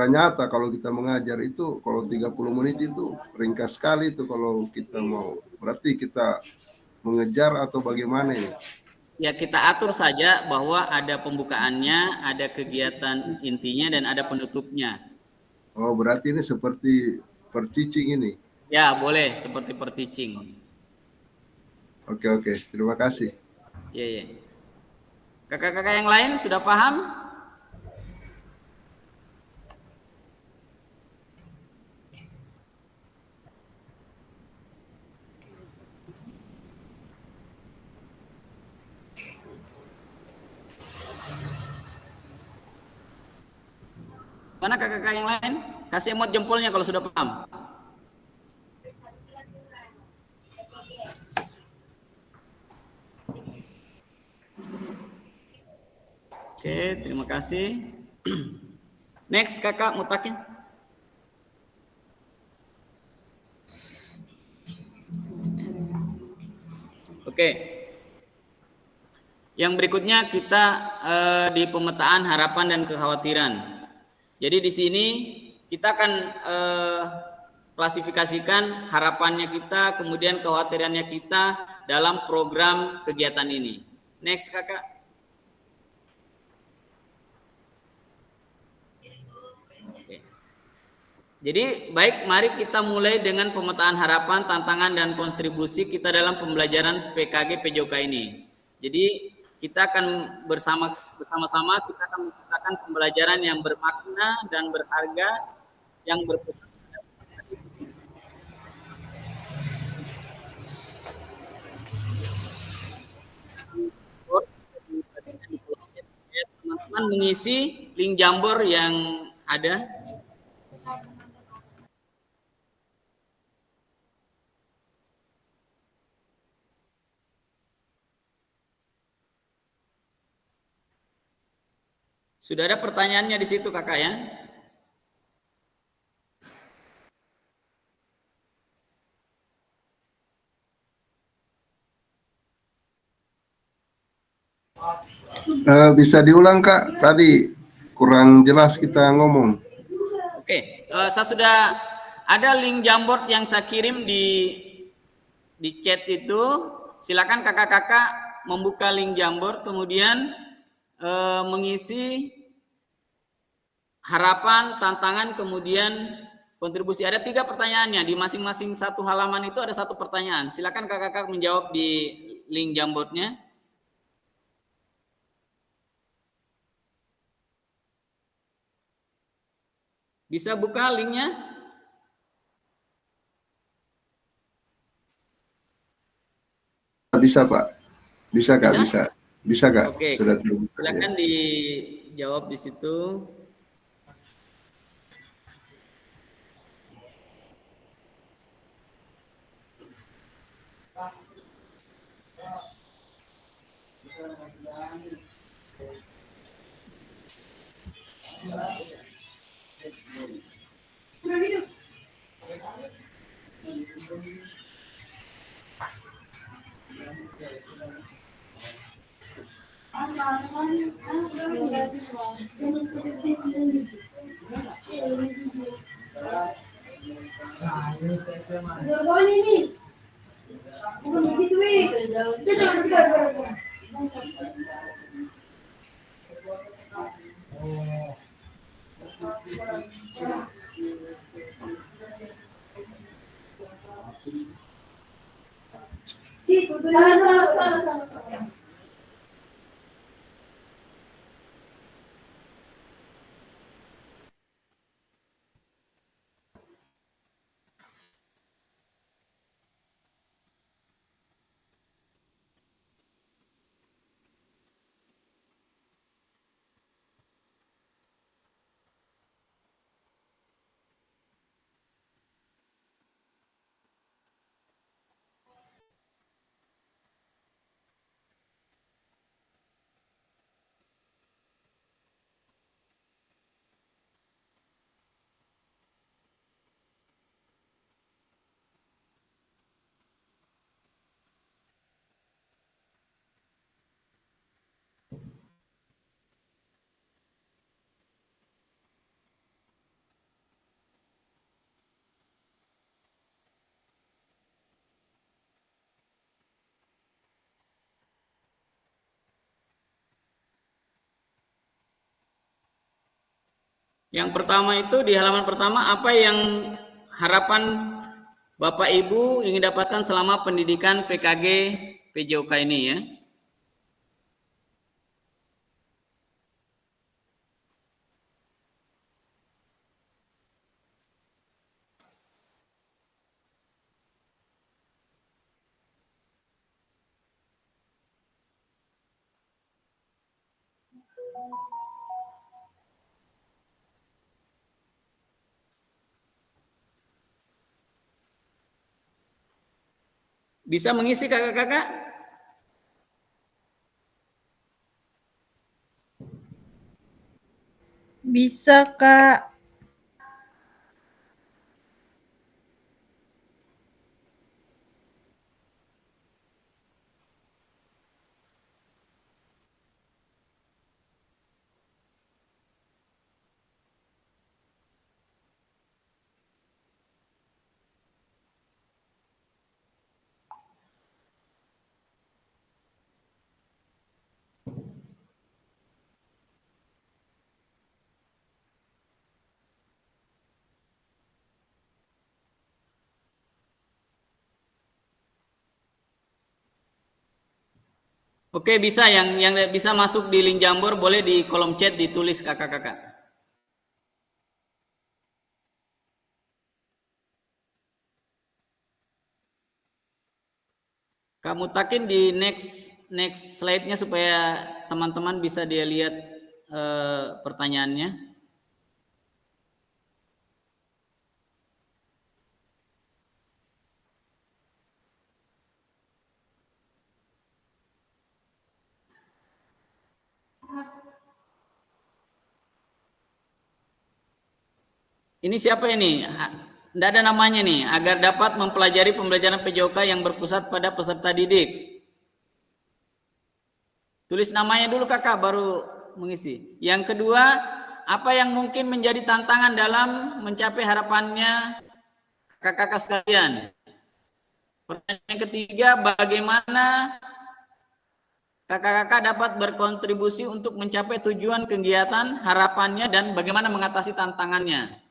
nyata kalau kita mengajar itu kalau 30 menit itu ringkas sekali itu kalau kita mau. Berarti kita mengejar atau bagaimana ini? Ya kita atur saja bahwa ada pembukaannya, ada kegiatan intinya dan ada penutupnya. Oh, berarti ini seperti per teaching ini? Ya, boleh seperti per teaching. Oke. Terima kasih. Iya. Kakak-kakak yang lain sudah paham? Mana kakak-kakak yang lain? Kasih emot jempolnya kalau sudah paham. Oke, terima kasih. Next, kakak Mutakin. Oke. Yang berikutnya kita di pemetaan harapan dan kekhawatiran. Jadi di sini kita akan klasifikasikan harapannya kita, kemudian kekhawatirannya kita dalam program kegiatan ini. Next, kakak. Jadi baik, mari kita mulai dengan pemetaan harapan, tantangan, dan kontribusi kita dalam pembelajaran PKG PJOK ini. Jadi kita akan bersama-sama kita akan menciptakan pembelajaran yang bermakna dan berharga yang berpesan. Teman-teman mengisi link Jamboard yang ada. Sudah ada pertanyaannya di situ kakak ya? Bisa diulang kak, tadi kurang jelas kita ngomong. Oke, saya sudah ada link Jamboard yang saya kirim di chat itu. Silakan kakak-kakak membuka link Jamboard, kemudian mengisi harapan, tantangan, kemudian kontribusi. Ada 3 pertanyaannya, di masing-masing satu halaman itu ada 1 pertanyaan. Silakan kakak-kakak menjawab di link Jamboardnya. Bisa buka linknya? Bisa Pak, bisa Kak, bisa Kak. Oke, Sudah terbuka. silakan dijawab di situ. Yang pertama itu di halaman pertama, apa yang harapan Bapak Ibu ingin dapatkan selama pendidikan PKG PJOK ini ya? Bisa mengisi kakak-kakak? Bisa, Kak. Oke, bisa yang bisa masuk di link Jamboard boleh di kolom chat ditulis kakak-kakak. Kamu takin di next slide-nya supaya teman-teman bisa dia lihat pertanyaannya. Ini siapa ini? Tidak ada namanya nih. Agar dapat mempelajari pembelajaran PJOK yang berpusat pada peserta didik. Tulis namanya dulu kakak, baru mengisi. Yang kedua, apa yang mungkin menjadi tantangan dalam mencapai harapannya kakak-kakak sekalian? Pertanyaan yang ketiga, bagaimana kakak-kakak dapat berkontribusi untuk mencapai tujuan kegiatan, harapannya, dan bagaimana mengatasi tantangannya?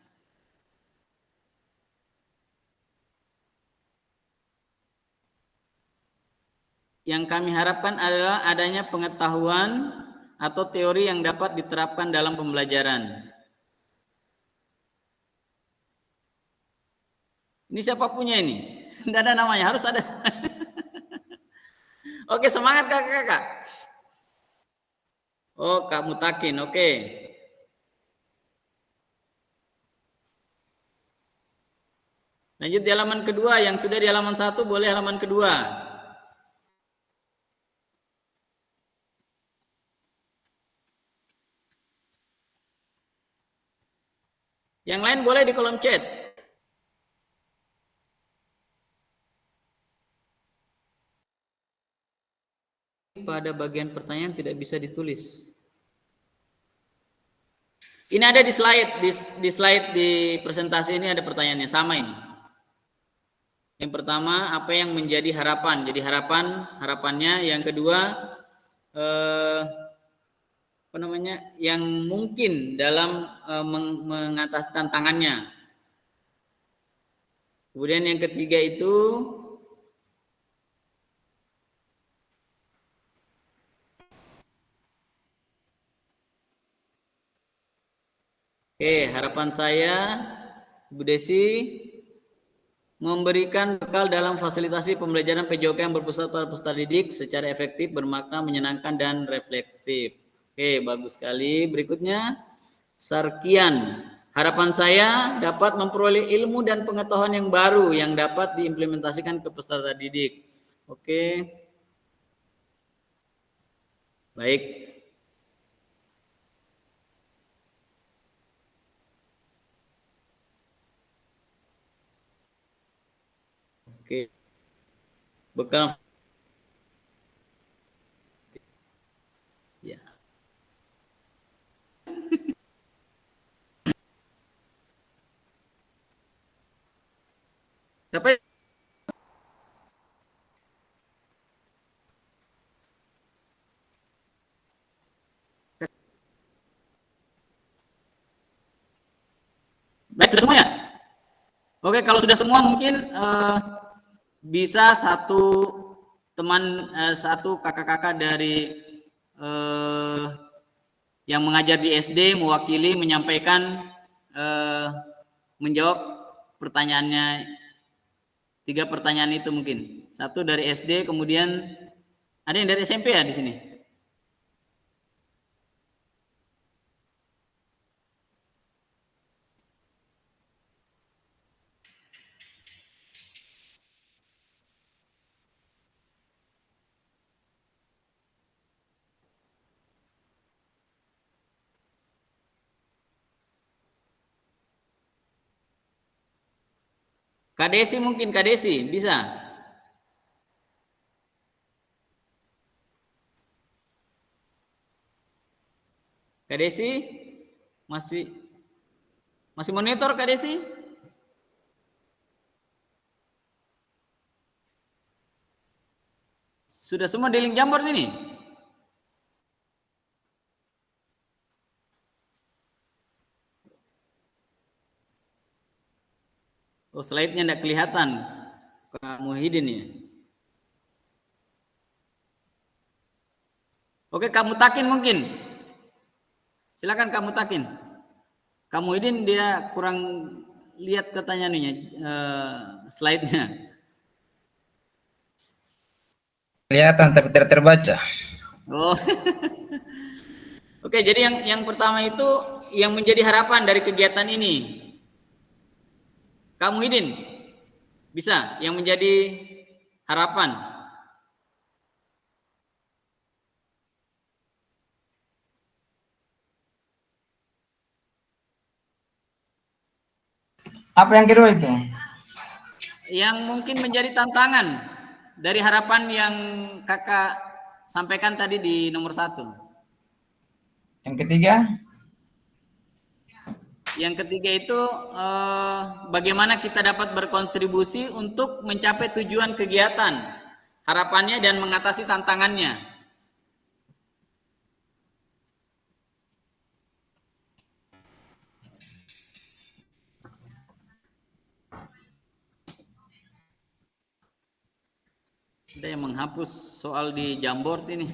Yang kami harapkan adalah adanya pengetahuan atau teori yang dapat diterapkan dalam pembelajaran. Ini siapa punya ini? Tidak ada namanya, harus ada. Oke, semangat kakak-kakak. Oh, Kak Mutakin, oke. Lanjut di halaman kedua, yang sudah di halaman 1 boleh halaman kedua. Yang lain boleh di kolom chat. Pada bagian pertanyaan tidak bisa ditulis. Ini ada di slide, di slide di presentasi ini ada pertanyaannya, sama ini. Yang pertama, apa yang menjadi harapan? Jadi harapannya. Yang kedua, apa namanya? Yang mungkin dalam mengatasi tantangannya. Kemudian yang ketiga itu harapan saya, Bu Desi, memberikan bekal dalam fasilitasi pembelajaran PJOK yang berpusat pada peserta didik secara efektif, bermakna, menyenangkan, dan refleksif. Bagus sekali. Berikutnya, Sarkian. Harapan saya dapat memperoleh ilmu dan pengetahuan yang baru yang dapat diimplementasikan ke peserta didik. Baik. Bekal. Ya. Baik, sudah semuanya? Oke, kalau sudah semua mungkin bisa satu kakak-kakak dari yang mengajar di SD mewakili menyampaikan menjawab pertanyaannya, 3 pertanyaan itu mungkin. Satu dari SD, kemudian ada yang dari SMP ya di sini? Kak Desi mungkin, Kak Desi bisa? Kak Desi masih monitor Kak Desi? Sudah semua di link Jamboard ini? Oh, slide-nya tidak kelihatan. Kak Muhyiddin ya. Oke, Kak Mutakin mungkin. Silakan Kak Mutakin. Kak Muhyiddin dia kurang lihat katanya nih slide-nya. Kelihatan tapi tidak terbaca. Oh. Oke, jadi yang pertama itu yang menjadi harapan dari kegiatan ini. Kak Muhyiddin, bisa yang menjadi harapan? Apa yang kedua itu? Yang mungkin menjadi tantangan dari harapan yang kakak sampaikan tadi di nomor 1. Yang ketiga? Yang ketiga itu bagaimana kita dapat berkontribusi untuk mencapai tujuan kegiatan, harapannya dan mengatasi tantangannya. Ada yang menghapus soal di Jamboard ini.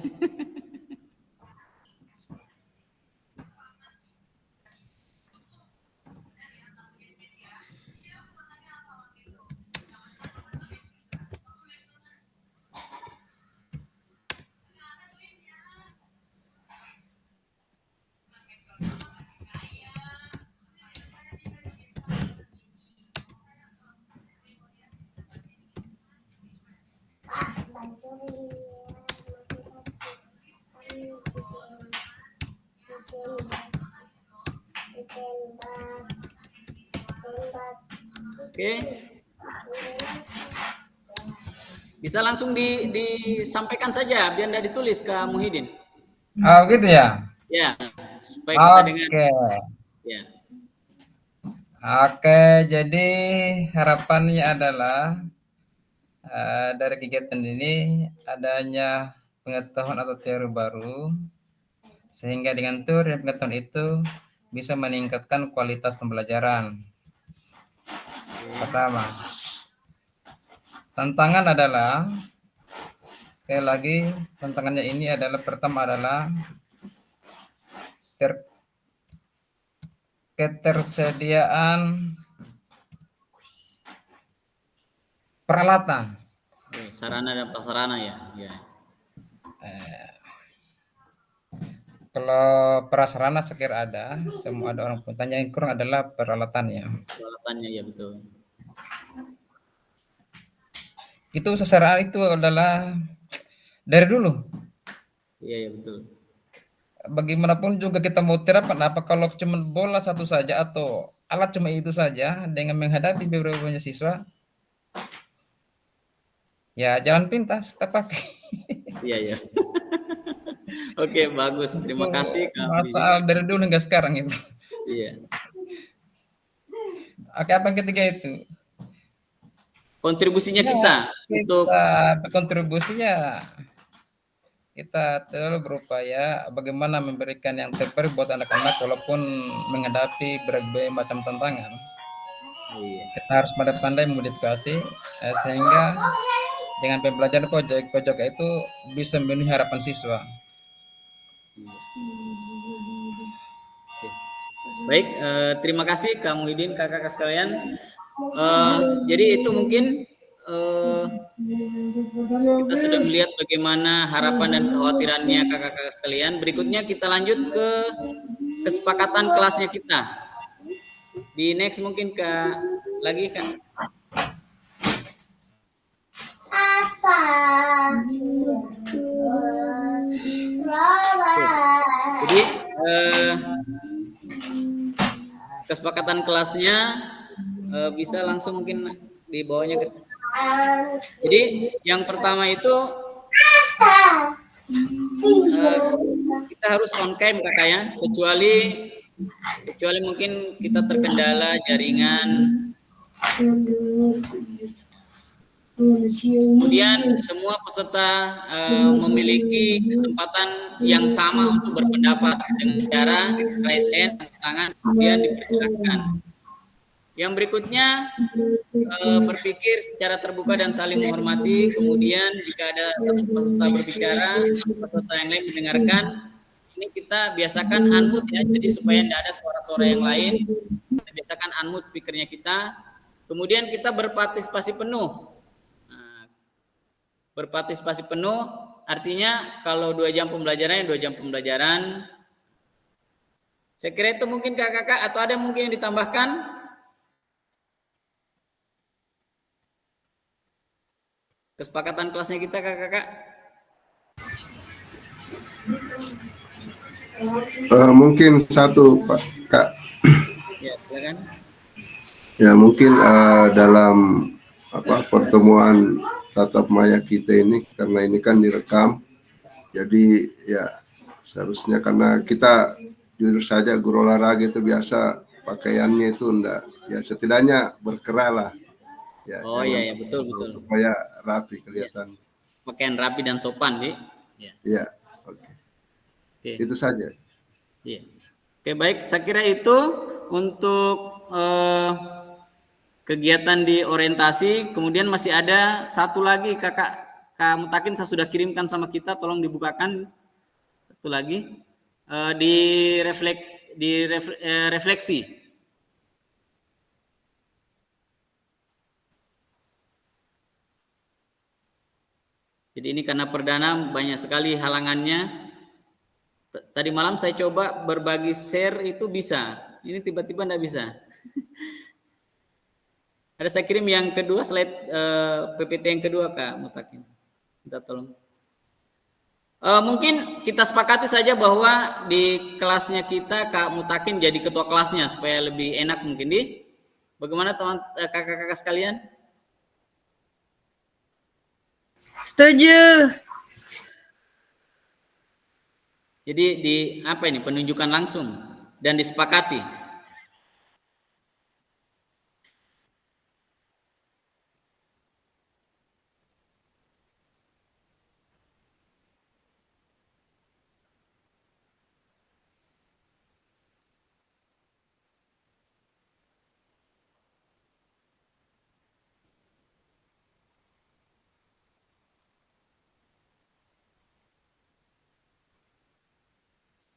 Oke. Bisa langsung disampaikan saja biar tidak ditulis Kak Muhyiddin. Oh gitu ya? Ya, supaya kita dengar. Ya. Oke, jadi harapannya adalah dari kegiatan ini adanya pengetahuan atau teori baru, sehingga dengan teori dan pengetahuan itu bisa meningkatkan kualitas pembelajaran. Pertama, tantangan adalah, sekali lagi tantangannya ini adalah, pertama adalah ketersediaan peralatan. Sarana dan prasarana ya. Kalau prasarana sekira ada, semua ada orang pun. Tanya yang kurang adalah peralatannya. Peralatannya ya betul. Itu secara itu adalah dari dulu. Iya ya betul. Bagaimanapun juga kita mau terapkan, apa kalau cuma bola satu saja atau alat cuma itu saja dengan menghadapi beberapa banyak siswa, ya jalan pintas kita pakai. Iya ya. Oke, bagus. Terima kasih Kak. Masalah dari dulu hingga sekarang itu. Iya. Oke, apa yang ketiga itu? Kontribusinya kita untuk kontribusinya kita terlalu berupaya bagaimana memberikan yang terbaik buat anak-anak walaupun menghadapi berbagai macam tantangan. Iya. Kita harus pandai-pandai memodifikasi sehingga dengan pembelajaran pojok itu bisa memenuhi harapan siswa. Baik, terima kasih Kak Muhyiddin, kakak-kakak sekalian. Jadi itu mungkin kita sudah melihat bagaimana harapan dan kekhawatirannya kakak-kakak sekalian. Berikutnya kita lanjut ke kesepakatan kelasnya kita. Di next mungkin Kak lagi Kak. Jadi kesepakatan kelasnya bisa langsung mungkin di bawahnya. Jadi yang pertama itu kita harus on cam kakak ya, kecuali mungkin kita terkendala jaringan. Kemudian semua peserta memiliki kesempatan yang sama untuk berpendapat dengan cara raise hand, tangan, kemudian dipersilakan. Yang berikutnya berpikir secara terbuka dan saling menghormati. Kemudian jika ada peserta berbicara, peserta yang lain mendengarkan. Ini kita biasakan unmute ya, jadi supaya tidak ada suara-suara yang lain. Kita biasakan unmute speakernya kita. Kemudian kita berpartisipasi penuh. Berpartisipasi penuh artinya kalau 2 jam pembelajaran, 2 jam pembelajaran. Saya kira itu mungkin kakak-kakak, atau ada mungkin yang ditambahkan? Kesepakatan kelasnya kita kakak-kakak? Mungkin satu Pak Kak. Ya, silakan. Ya mungkin dalam pertemuan tatap maya kita ini, karena ini kan direkam, jadi ya seharusnya, karena kita jujur saja guru olahraga itu biasa pakaiannya itu enggak, ya setidaknya berkerah lah. Ya, Oh iya, ya, betul. supaya rapi kelihatan. Pakaian rapi dan sopan, Bi. Ya, oke. Itu saja. Iya. Oke, baik. Saya kira itu untuk kegiatan di orientasi. Kemudian masih ada satu lagi Kak Mutakin, saya sudah kirimkan sama kita, tolong dibukakan satu lagi di refleksi. Jadi ini karena perdana banyak sekali halangannya. Tadi malam saya coba berbagi share itu bisa, ini tiba-tiba enggak bisa. Ada saya kirim yang kedua, slide PPT yang kedua Kak Mutakin. Minta tolong. Mungkin kita sepakati saja bahwa di kelasnya kita Kak Mutakin jadi ketua kelasnya supaya lebih enak mungkin di. Bagaimana teman kakak-kakak sekalian? Setuju. Jadi di apa ini, penunjukan langsung dan disepakati.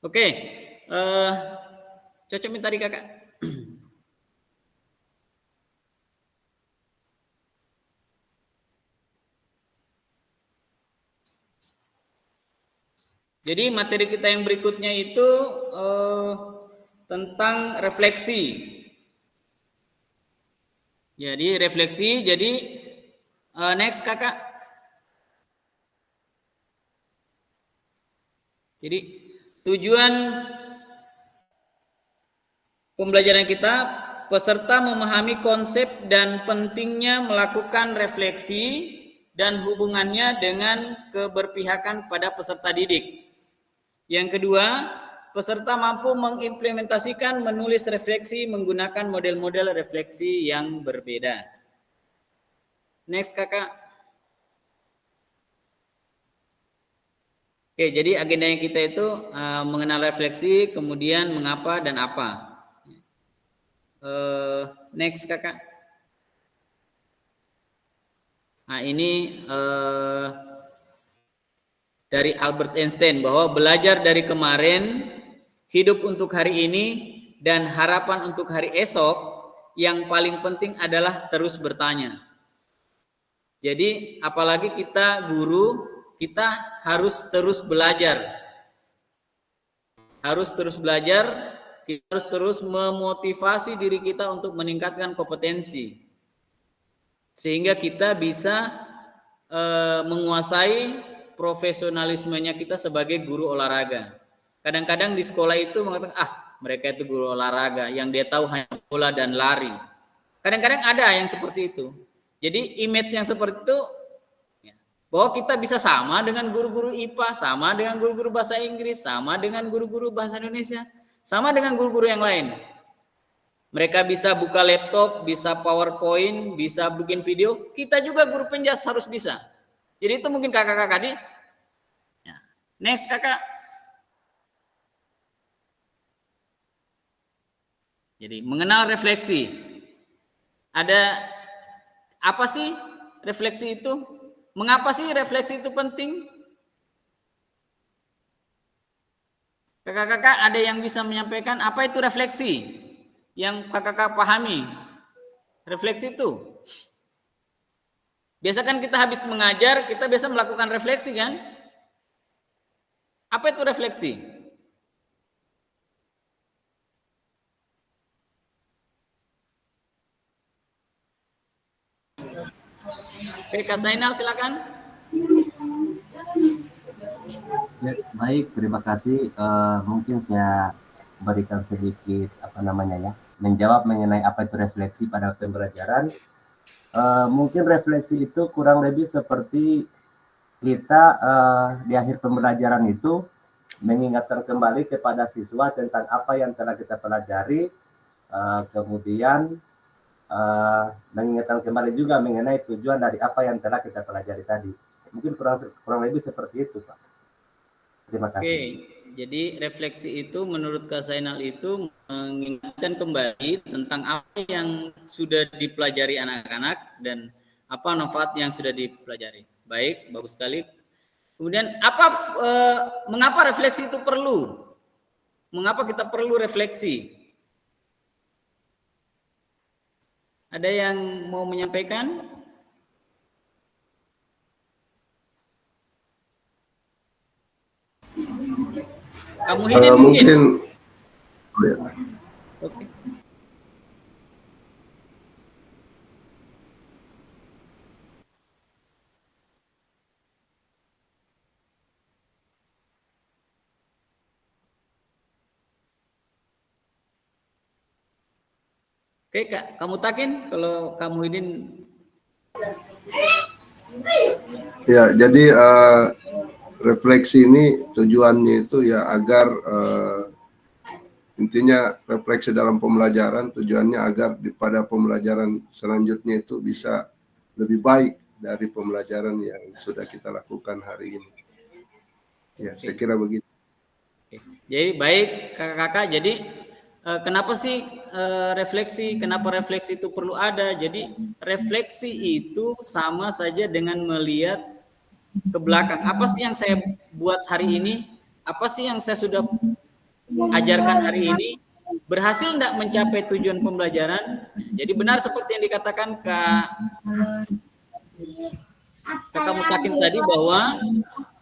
Oke, cocok minta tadi kakak. Jadi materi kita yang berikutnya itu tentang refleksi. Jadi refleksi, jadi next kakak. Jadi tujuan pembelajaran kita, peserta memahami konsep dan pentingnya melakukan refleksi dan hubungannya dengan keberpihakan pada peserta didik. Yang kedua, peserta mampu mengimplementasikan menulis refleksi menggunakan model-model refleksi yang berbeda. Next kakak. Oke, jadi agendanya kita itu mengenal refleksi, kemudian mengapa dan apa. Next kakak. Nah ini dari Albert Einstein, bahwa belajar dari kemarin, hidup untuk hari ini, dan harapan untuk hari esok, yang paling penting adalah terus bertanya. Jadi apalagi kita guru, kita harus terus belajar. Harus terus belajar, kita harus terus memotivasi diri kita untuk meningkatkan kompetensi. Sehingga kita bisa menguasai profesionalismenya kita sebagai guru olahraga. Kadang-kadang di sekolah itu mengatakan, mereka itu guru olahraga, yang dia tahu hanya bola dan lari. Kadang-kadang ada yang seperti itu. Jadi image yang seperti itu, bahwa kita bisa sama dengan guru-guru IPA, sama dengan guru-guru bahasa Inggris, sama dengan guru-guru bahasa Indonesia, sama dengan guru-guru yang lain. Mereka bisa buka laptop, bisa PowerPoint, bisa bikin video. Kita juga guru penjas harus bisa. Jadi itu mungkin kakak-kakak tadi. Next kakak. Jadi mengenal refleksi. Ada apa sih refleksi itu? Mengapa sih refleksi itu penting? Kakak-kakak ada yang bisa menyampaikan apa itu refleksi? Yang kakak-kakak pahami. Refleksi itu Biasa kan kita habis mengajar, kita biasa melakukan refleksi kan? Apa itu refleksi? Oke, Kak Zainal silakan. Ya, baik, terima kasih. Mungkin saya berikan sedikit menjawab mengenai apa itu refleksi pada pembelajaran. Mungkin refleksi itu kurang lebih seperti kita di akhir pembelajaran itu mengingatkan kembali kepada siswa tentang apa yang telah kita pelajari, kemudian mengingatkan kembali juga mengenai tujuan dari apa yang telah kita pelajari tadi. Mungkin kurang lebih seperti itu, Pak. Terima kasih. Oke, jadi refleksi itu menurut Kak Zainal itu mengingatkan kembali tentang apa yang sudah dipelajari anak-anak dan apa manfaat yang sudah dipelajari. Baik, bagus sekali. Kemudian mengapa refleksi itu perlu? Mengapa kita perlu refleksi? Ada yang mau menyampaikan? Kamu mungkin. Oke. Oke, Kak, kamu takin kalau kamu Hidin. Ya, jadi refleksi ini tujuannya itu ya agar intinya refleksi dalam pembelajaran tujuannya agar pada pembelajaran selanjutnya itu bisa lebih baik dari pembelajaran yang sudah kita lakukan hari ini. Ya, saya kira begitu. Jadi baik kakak-kakak, jadi kenapa sih refleksi? Kenapa refleksi itu perlu ada? Jadi refleksi itu sama saja dengan melihat ke belakang. Apa sih yang saya buat hari ini? Apa sih yang saya sudah ajarkan hari ini? Berhasil enggak mencapai tujuan pembelajaran? Jadi benar seperti yang dikatakan Kakak Mutakin tadi bahwa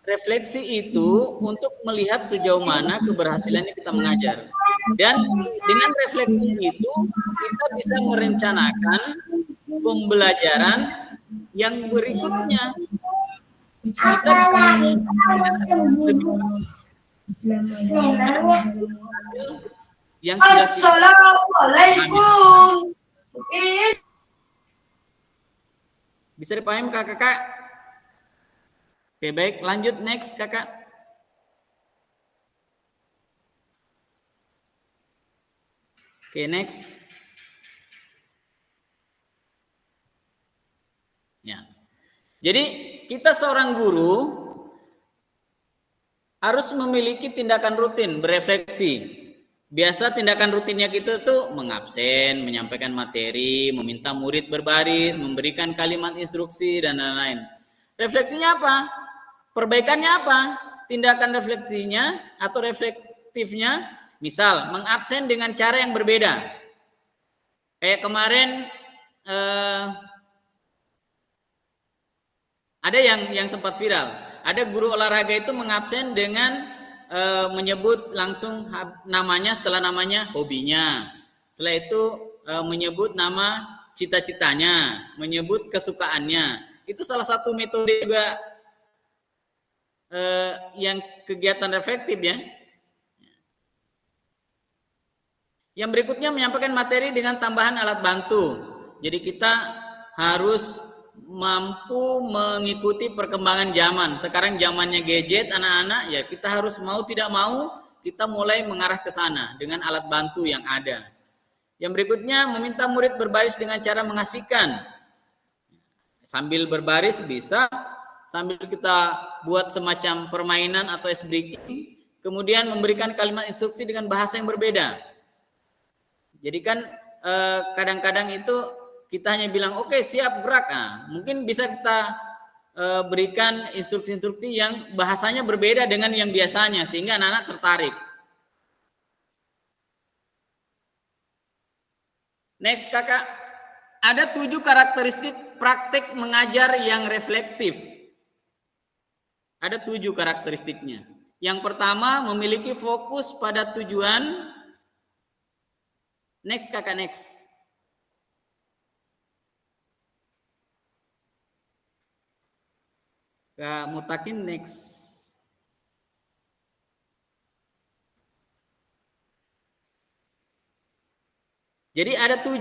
refleksi itu untuk melihat sejauh mana keberhasilannya kita mengajar. Dan dengan refleksi itu kita bisa merencanakan pembelajaran yang berikutnya. Kita bisa yang sudah Assalamualaikum. Bisa dipahami kakak-kakak? Oke, baik, lanjut next kakak. Oke, next. Ya. Jadi kita seorang guru harus memiliki tindakan rutin berefleksi. Biasa tindakan rutinnya kita tuh mengabsen, menyampaikan materi, meminta murid berbaris, memberikan kalimat instruksi dan lain-lain. Refleksinya apa? Perbaikannya apa? Tindakan refleksinya atau reflektifnya, misal mengabsen dengan cara yang berbeda. Kayak kemarin ada yang sempat viral. Ada guru olahraga itu mengabsen dengan menyebut langsung namanya, setelah namanya hobinya. Setelah itu menyebut nama cita-citanya, menyebut kesukaannya. Itu salah satu metode juga yang kegiatan reflektif ya. Yang berikutnya menyampaikan materi dengan tambahan alat bantu. Jadi kita harus mampu mengikuti perkembangan zaman. Sekarang zamannya gadget anak-anak, ya kita harus mau tidak mau kita mulai mengarah ke sana dengan alat bantu yang ada. Yang berikutnya meminta murid berbaris dengan cara mengasihkan. Sambil berbaris bisa sambil kita buat semacam permainan atau ice breaking, kemudian memberikan kalimat instruksi dengan bahasa yang berbeda. Jadi kan kadang-kadang itu kita hanya bilang oke, siap gerak. Nah, mungkin bisa kita berikan instruksi-instruksi yang bahasanya berbeda dengan yang biasanya sehingga anak-anak tertarik. Next kakak, ada 7 karakteristik praktek mengajar yang reflektif. Ada 7 karakteristiknya. Yang pertama, memiliki fokus pada tujuan. Next, kakak, next. Kak Mutakin, next. Jadi ada 7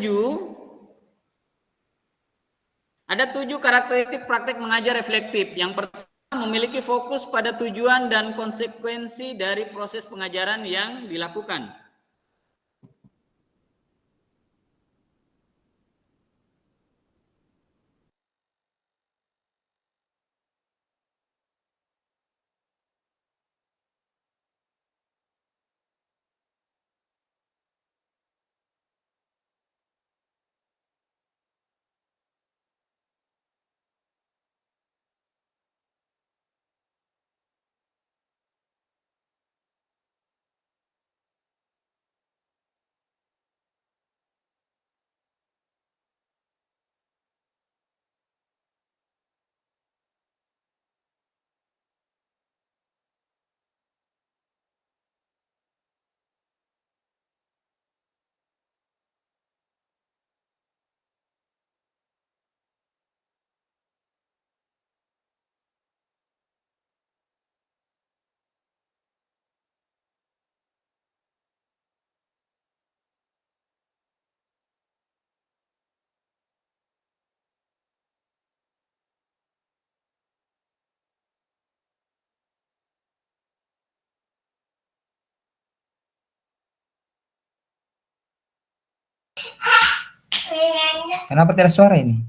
karakteristik praktek mengajar reflektif. Yang pertama, memiliki fokus pada tujuan dan konsekuensi dari proses pengajaran yang dilakukan. Kenapa tidak suara ini?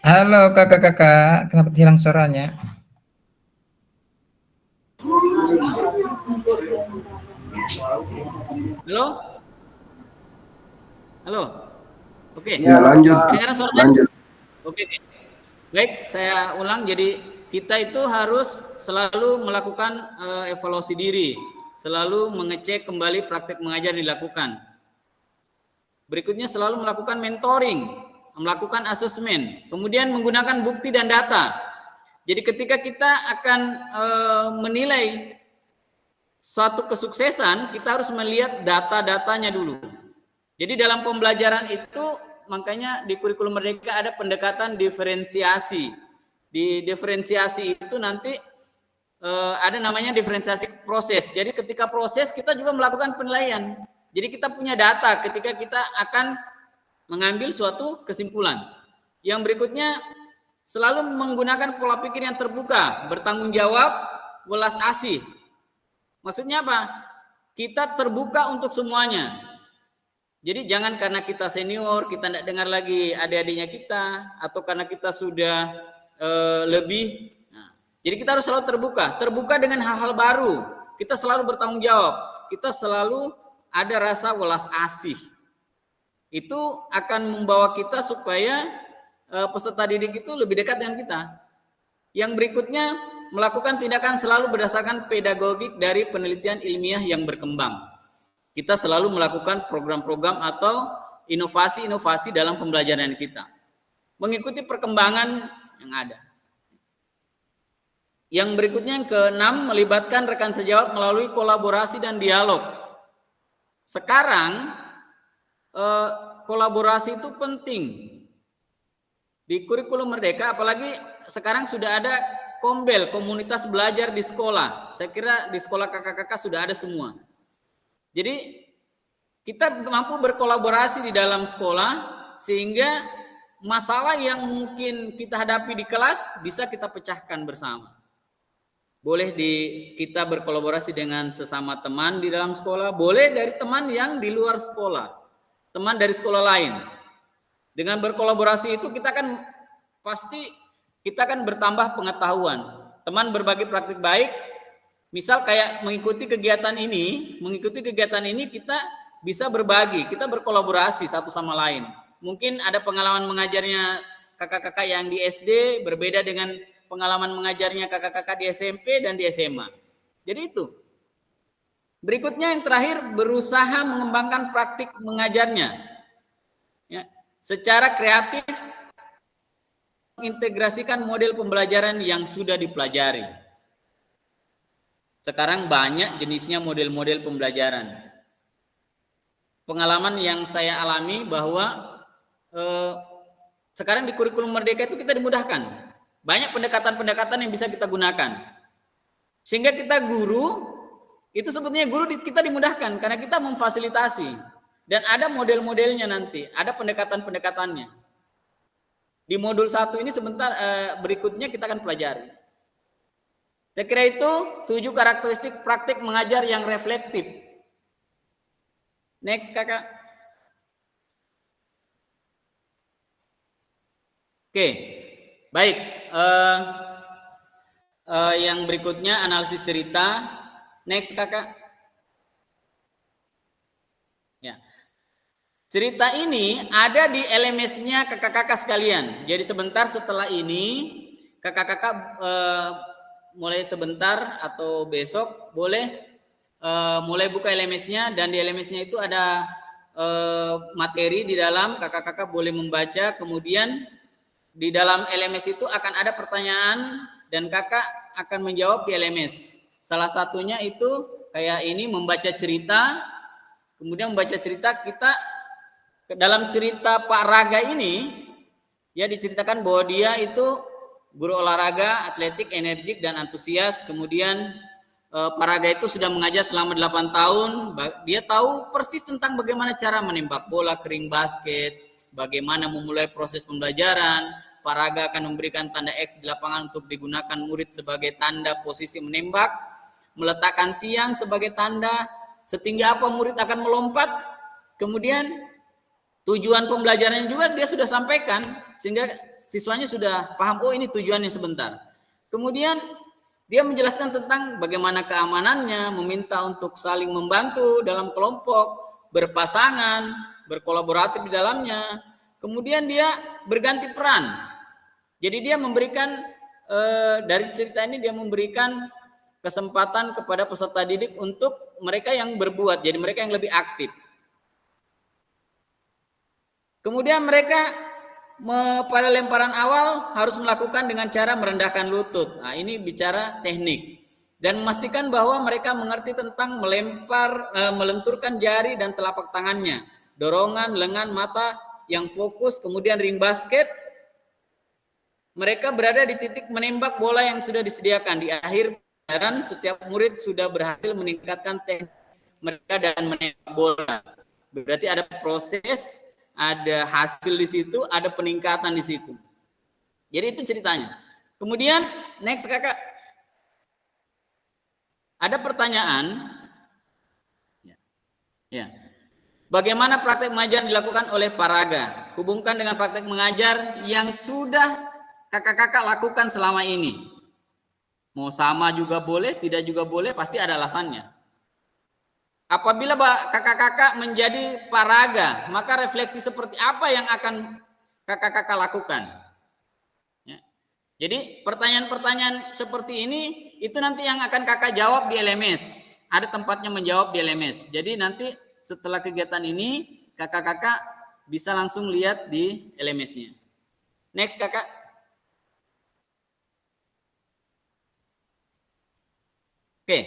Halo kakak-kakak, kenapa hilang suaranya? Halo? Halo? Oke. Ya, lanjut. Lanjut. Oke. Baik, saya ulang. Jadi kita itu harus selalu melakukan evaluasi diri, selalu mengecek kembali praktek mengajar dilakukan. Berikutnya selalu melakukan mentoring, melakukan asesmen, kemudian menggunakan bukti dan data. Jadi ketika kita akan menilai suatu kesuksesan, kita harus melihat data-datanya dulu. Jadi dalam pembelajaran itu, makanya di kurikulum Merdeka ada pendekatan diferensiasi. Di diferensiasi itu nanti ada namanya diferensiasi proses. Jadi ketika proses kita juga melakukan penilaian. Jadi kita punya data ketika kita akan mengambil suatu kesimpulan. Yang berikutnya selalu menggunakan pola pikir yang terbuka, bertanggung jawab, welas asih. Maksudnya apa? Kita terbuka untuk semuanya. Jadi jangan karena kita senior, kita tidak dengar lagi adik-adiknya kita, atau karena kita sudah lebih. Nah, jadi kita harus selalu terbuka dengan hal-hal baru. Kita selalu bertanggung jawab. Kita selalu ada rasa welas asih. Itu akan membawa kita supaya peserta didik itu lebih dekat dengan kita. Yang berikutnya, melakukan tindakan selalu berdasarkan pedagogik dari penelitian ilmiah yang berkembang. Kita selalu melakukan program-program atau inovasi-inovasi dalam pembelajaran kita. Mengikuti perkembangan yang ada. Yang berikutnya yang keenam, melibatkan rekan sejawat melalui kolaborasi dan dialog. Sekarang kolaborasi itu penting di kurikulum Merdeka, apalagi sekarang sudah ada Kombel, komunitas belajar di sekolah. Saya kira di sekolah kakak-kakak sudah ada semua. Jadi kita mampu berkolaborasi di dalam sekolah sehingga masalah yang mungkin kita hadapi di kelas bisa kita pecahkan bersama. Boleh kita berkolaborasi dengan sesama teman di dalam sekolah, boleh dari teman yang di luar sekolah, teman dari sekolah lain. Dengan berkolaborasi itu kita kan pasti kita akan bertambah pengetahuan. Teman berbagi praktik baik, misal kayak mengikuti kegiatan ini kita bisa berbagi, kita berkolaborasi satu sama lain. Mungkin ada pengalaman mengajarnya kakak-kakak yang di SD berbeda dengan pengalaman mengajarnya kakak-kakak di SMP dan di SMA. Jadi itu. Berikutnya yang terakhir, berusaha mengembangkan praktik mengajarnya. Ya, secara kreatif, mengintegrasikan model pembelajaran yang sudah dipelajari. Sekarang banyak jenisnya model-model pembelajaran. Pengalaman yang saya alami bahwa sekarang di kurikulum Merdeka itu kita dimudahkan. Banyak pendekatan-pendekatan yang bisa kita gunakan. Sehingga kita guru, itu sebetulnya guru kita dimudahkan karena kita memfasilitasi. Dan ada model-modelnya nanti, ada pendekatan-pendekatannya. Di modul 1 ini sebentar berikutnya kita akan pelajari. Saya kira itu 7 karakteristik praktik mengajar yang reflektif. Next kakak. Oke, baik. Yang berikutnya analisis cerita. Next kakak. Ya. Cerita ini ada di LMS-nya kakak-kakak sekalian. Jadi sebentar setelah ini kakak-kakak mulai sebentar atau besok boleh mulai buka LMS-nya, dan di LMS-nya itu ada materi di dalam, kakak-kakak boleh membaca. Kemudian di dalam LMS itu akan ada pertanyaan dan kakak akan menjawab di LMS. Salah satunya itu kayak ini, membaca cerita. Kemudian membaca cerita, kita dalam cerita Pak Raga ini ya diceritakan bahwa dia itu guru olahraga, atletik, energik dan antusias. Kemudian Pak Raga itu sudah mengajar selama 8 tahun. Dia tahu persis tentang bagaimana cara menembak bola kering basket, bagaimana memulai proses pembelajaran. Pak Raga akan memberikan tanda X di lapangan untuk digunakan murid sebagai tanda posisi menembak, meletakkan tiang sebagai tanda setinggi apa murid akan melompat. Kemudian tujuan pembelajarannya juga dia sudah sampaikan sehingga siswanya sudah paham, oh ini tujuannya sebentar. Kemudian dia menjelaskan tentang bagaimana keamanannya, meminta untuk saling membantu dalam kelompok, berpasangan, berkolaboratif di dalamnya. Kemudian dia berganti peran. Jadi dia memberikan dari cerita ini dia memberikan kesempatan kepada peserta didik untuk mereka yang berbuat, jadi mereka yang lebih aktif. Kemudian mereka pada lemparan awal harus melakukan dengan cara merendahkan lutut. Nah, ini bicara teknik. Dan memastikan bahwa mereka mengerti tentang melenturkan jari dan telapak tangannya. Dorongan, lengan, mata yang fokus, kemudian ring basket. Mereka berada di titik menembak bola yang sudah disediakan. Di akhir pelajaran, setiap murid sudah berhasil meningkatkan teknik mereka dan menembak bola. Berarti ada proses, ada hasil di situ, ada peningkatan di situ. Jadi itu ceritanya. Kemudian next kakak. Ada pertanyaan. Ya. Bagaimana praktek mengajar dilakukan oleh Pak Raga? Hubungkan dengan praktek mengajar yang sudah kakak-kakak lakukan selama ini. Mau sama juga boleh, tidak juga boleh, pasti ada alasannya. Apabila kakak-kakak menjadi Pak Raga, maka refleksi seperti apa yang akan kakak-kakak lakukan? Ya. Jadi pertanyaan-pertanyaan seperti ini itu nanti yang akan kakak jawab di LMS. Ada tempatnya menjawab di LMS. Jadi nanti setelah kegiatan ini kakak-kakak bisa langsung lihat di LMS-nya. Next kakak. Oke.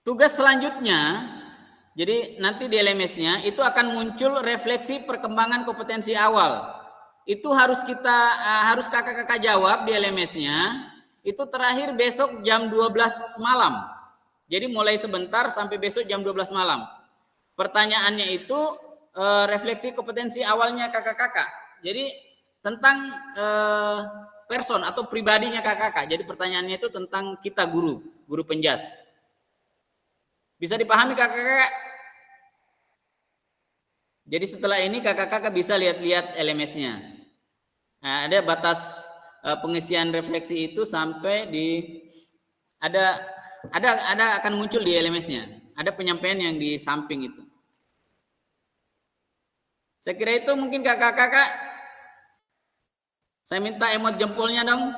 Tugas selanjutnya, jadi nanti di LMS-nya itu akan muncul refleksi perkembangan kompetensi awal. Itu harus kakak-kakak jawab di LMS-nya. Itu terakhir besok jam 12 malam. Jadi mulai sebentar sampai besok jam 12 malam. Pertanyaannya itu refleksi kompetensi awalnya kakak-kakak. Jadi tentang person atau pribadinya kakak-kakak. Jadi pertanyaannya itu tentang kita guru penjas. Bisa dipahami kakak-kakak? Jadi setelah ini kakak-kakak bisa lihat-lihat LMS-nya. Nah, ada batas pengisian refleksi itu sampai di ada akan muncul di LMS-nya. Ada penyampaian yang di samping itu. Saya kira itu mungkin kakak-kakak. Saya minta emot jempolnya dong.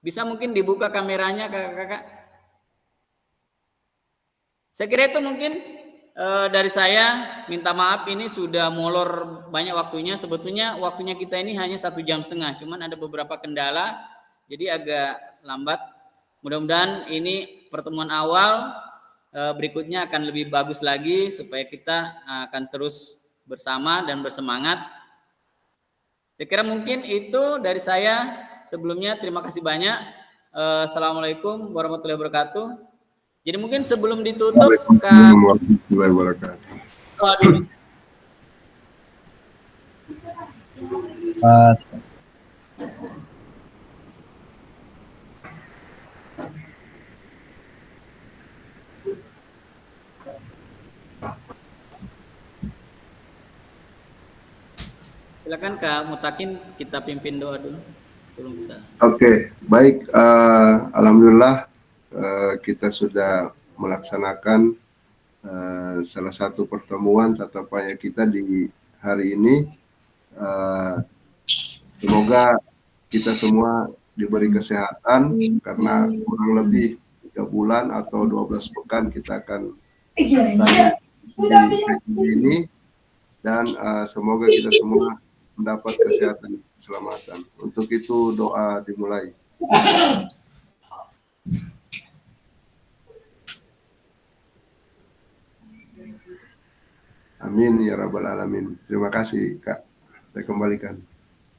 Bisa mungkin dibuka kameranya kakak-kakak. Saya kira itu mungkin dari saya. Minta maaf ini sudah molor banyak waktunya. Sebetulnya waktunya kita ini hanya 1,5 jam. Cuman ada beberapa kendala. Jadi agak lambat. Mudah-mudahan ini pertemuan awal. Berikutnya akan lebih bagus lagi. Supaya kita akan terus bersama dan bersemangat. Saya kira mungkin itu dari saya. Sebelumnya terima kasih banyak. Assalamualaikum warahmatullahi wabarakatuh. Jadi mungkin sebelum ditutup warahmatullahi wabarakatuh. Silakan Kak Mutakin, kita pimpin doa dulu. Oke, baik. Alhamdulillah kita sudah melaksanakan salah satu pertemuan tatap muka kita di hari ini. Semoga kita semua diberi kesehatan karena kurang lebih 3 bulan atau 12 pekan kita akan sampai di ini, dan semoga kita semua mendapat kesehatan dan keselamatan. Untuk itu doa dimulai. Amin ya rabbal alamin. Terima kasih Kak. Saya kembalikan.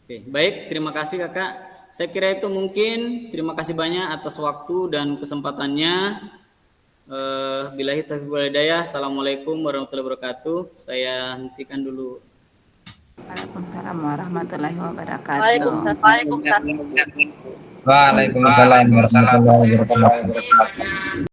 Oke, baik, terima kasih Kakak. Saya kira itu mungkin. Terima kasih banyak atas waktu dan kesempatannya. Billahi taufiq wal hidayah. Assalamualaikum warahmatullahi wabarakatuh. Saya hentikan dulu. Waalaikumsalam warahmatullahi wabarakatuh. Waalaikumsalam warahmatullahi wabarakatuh.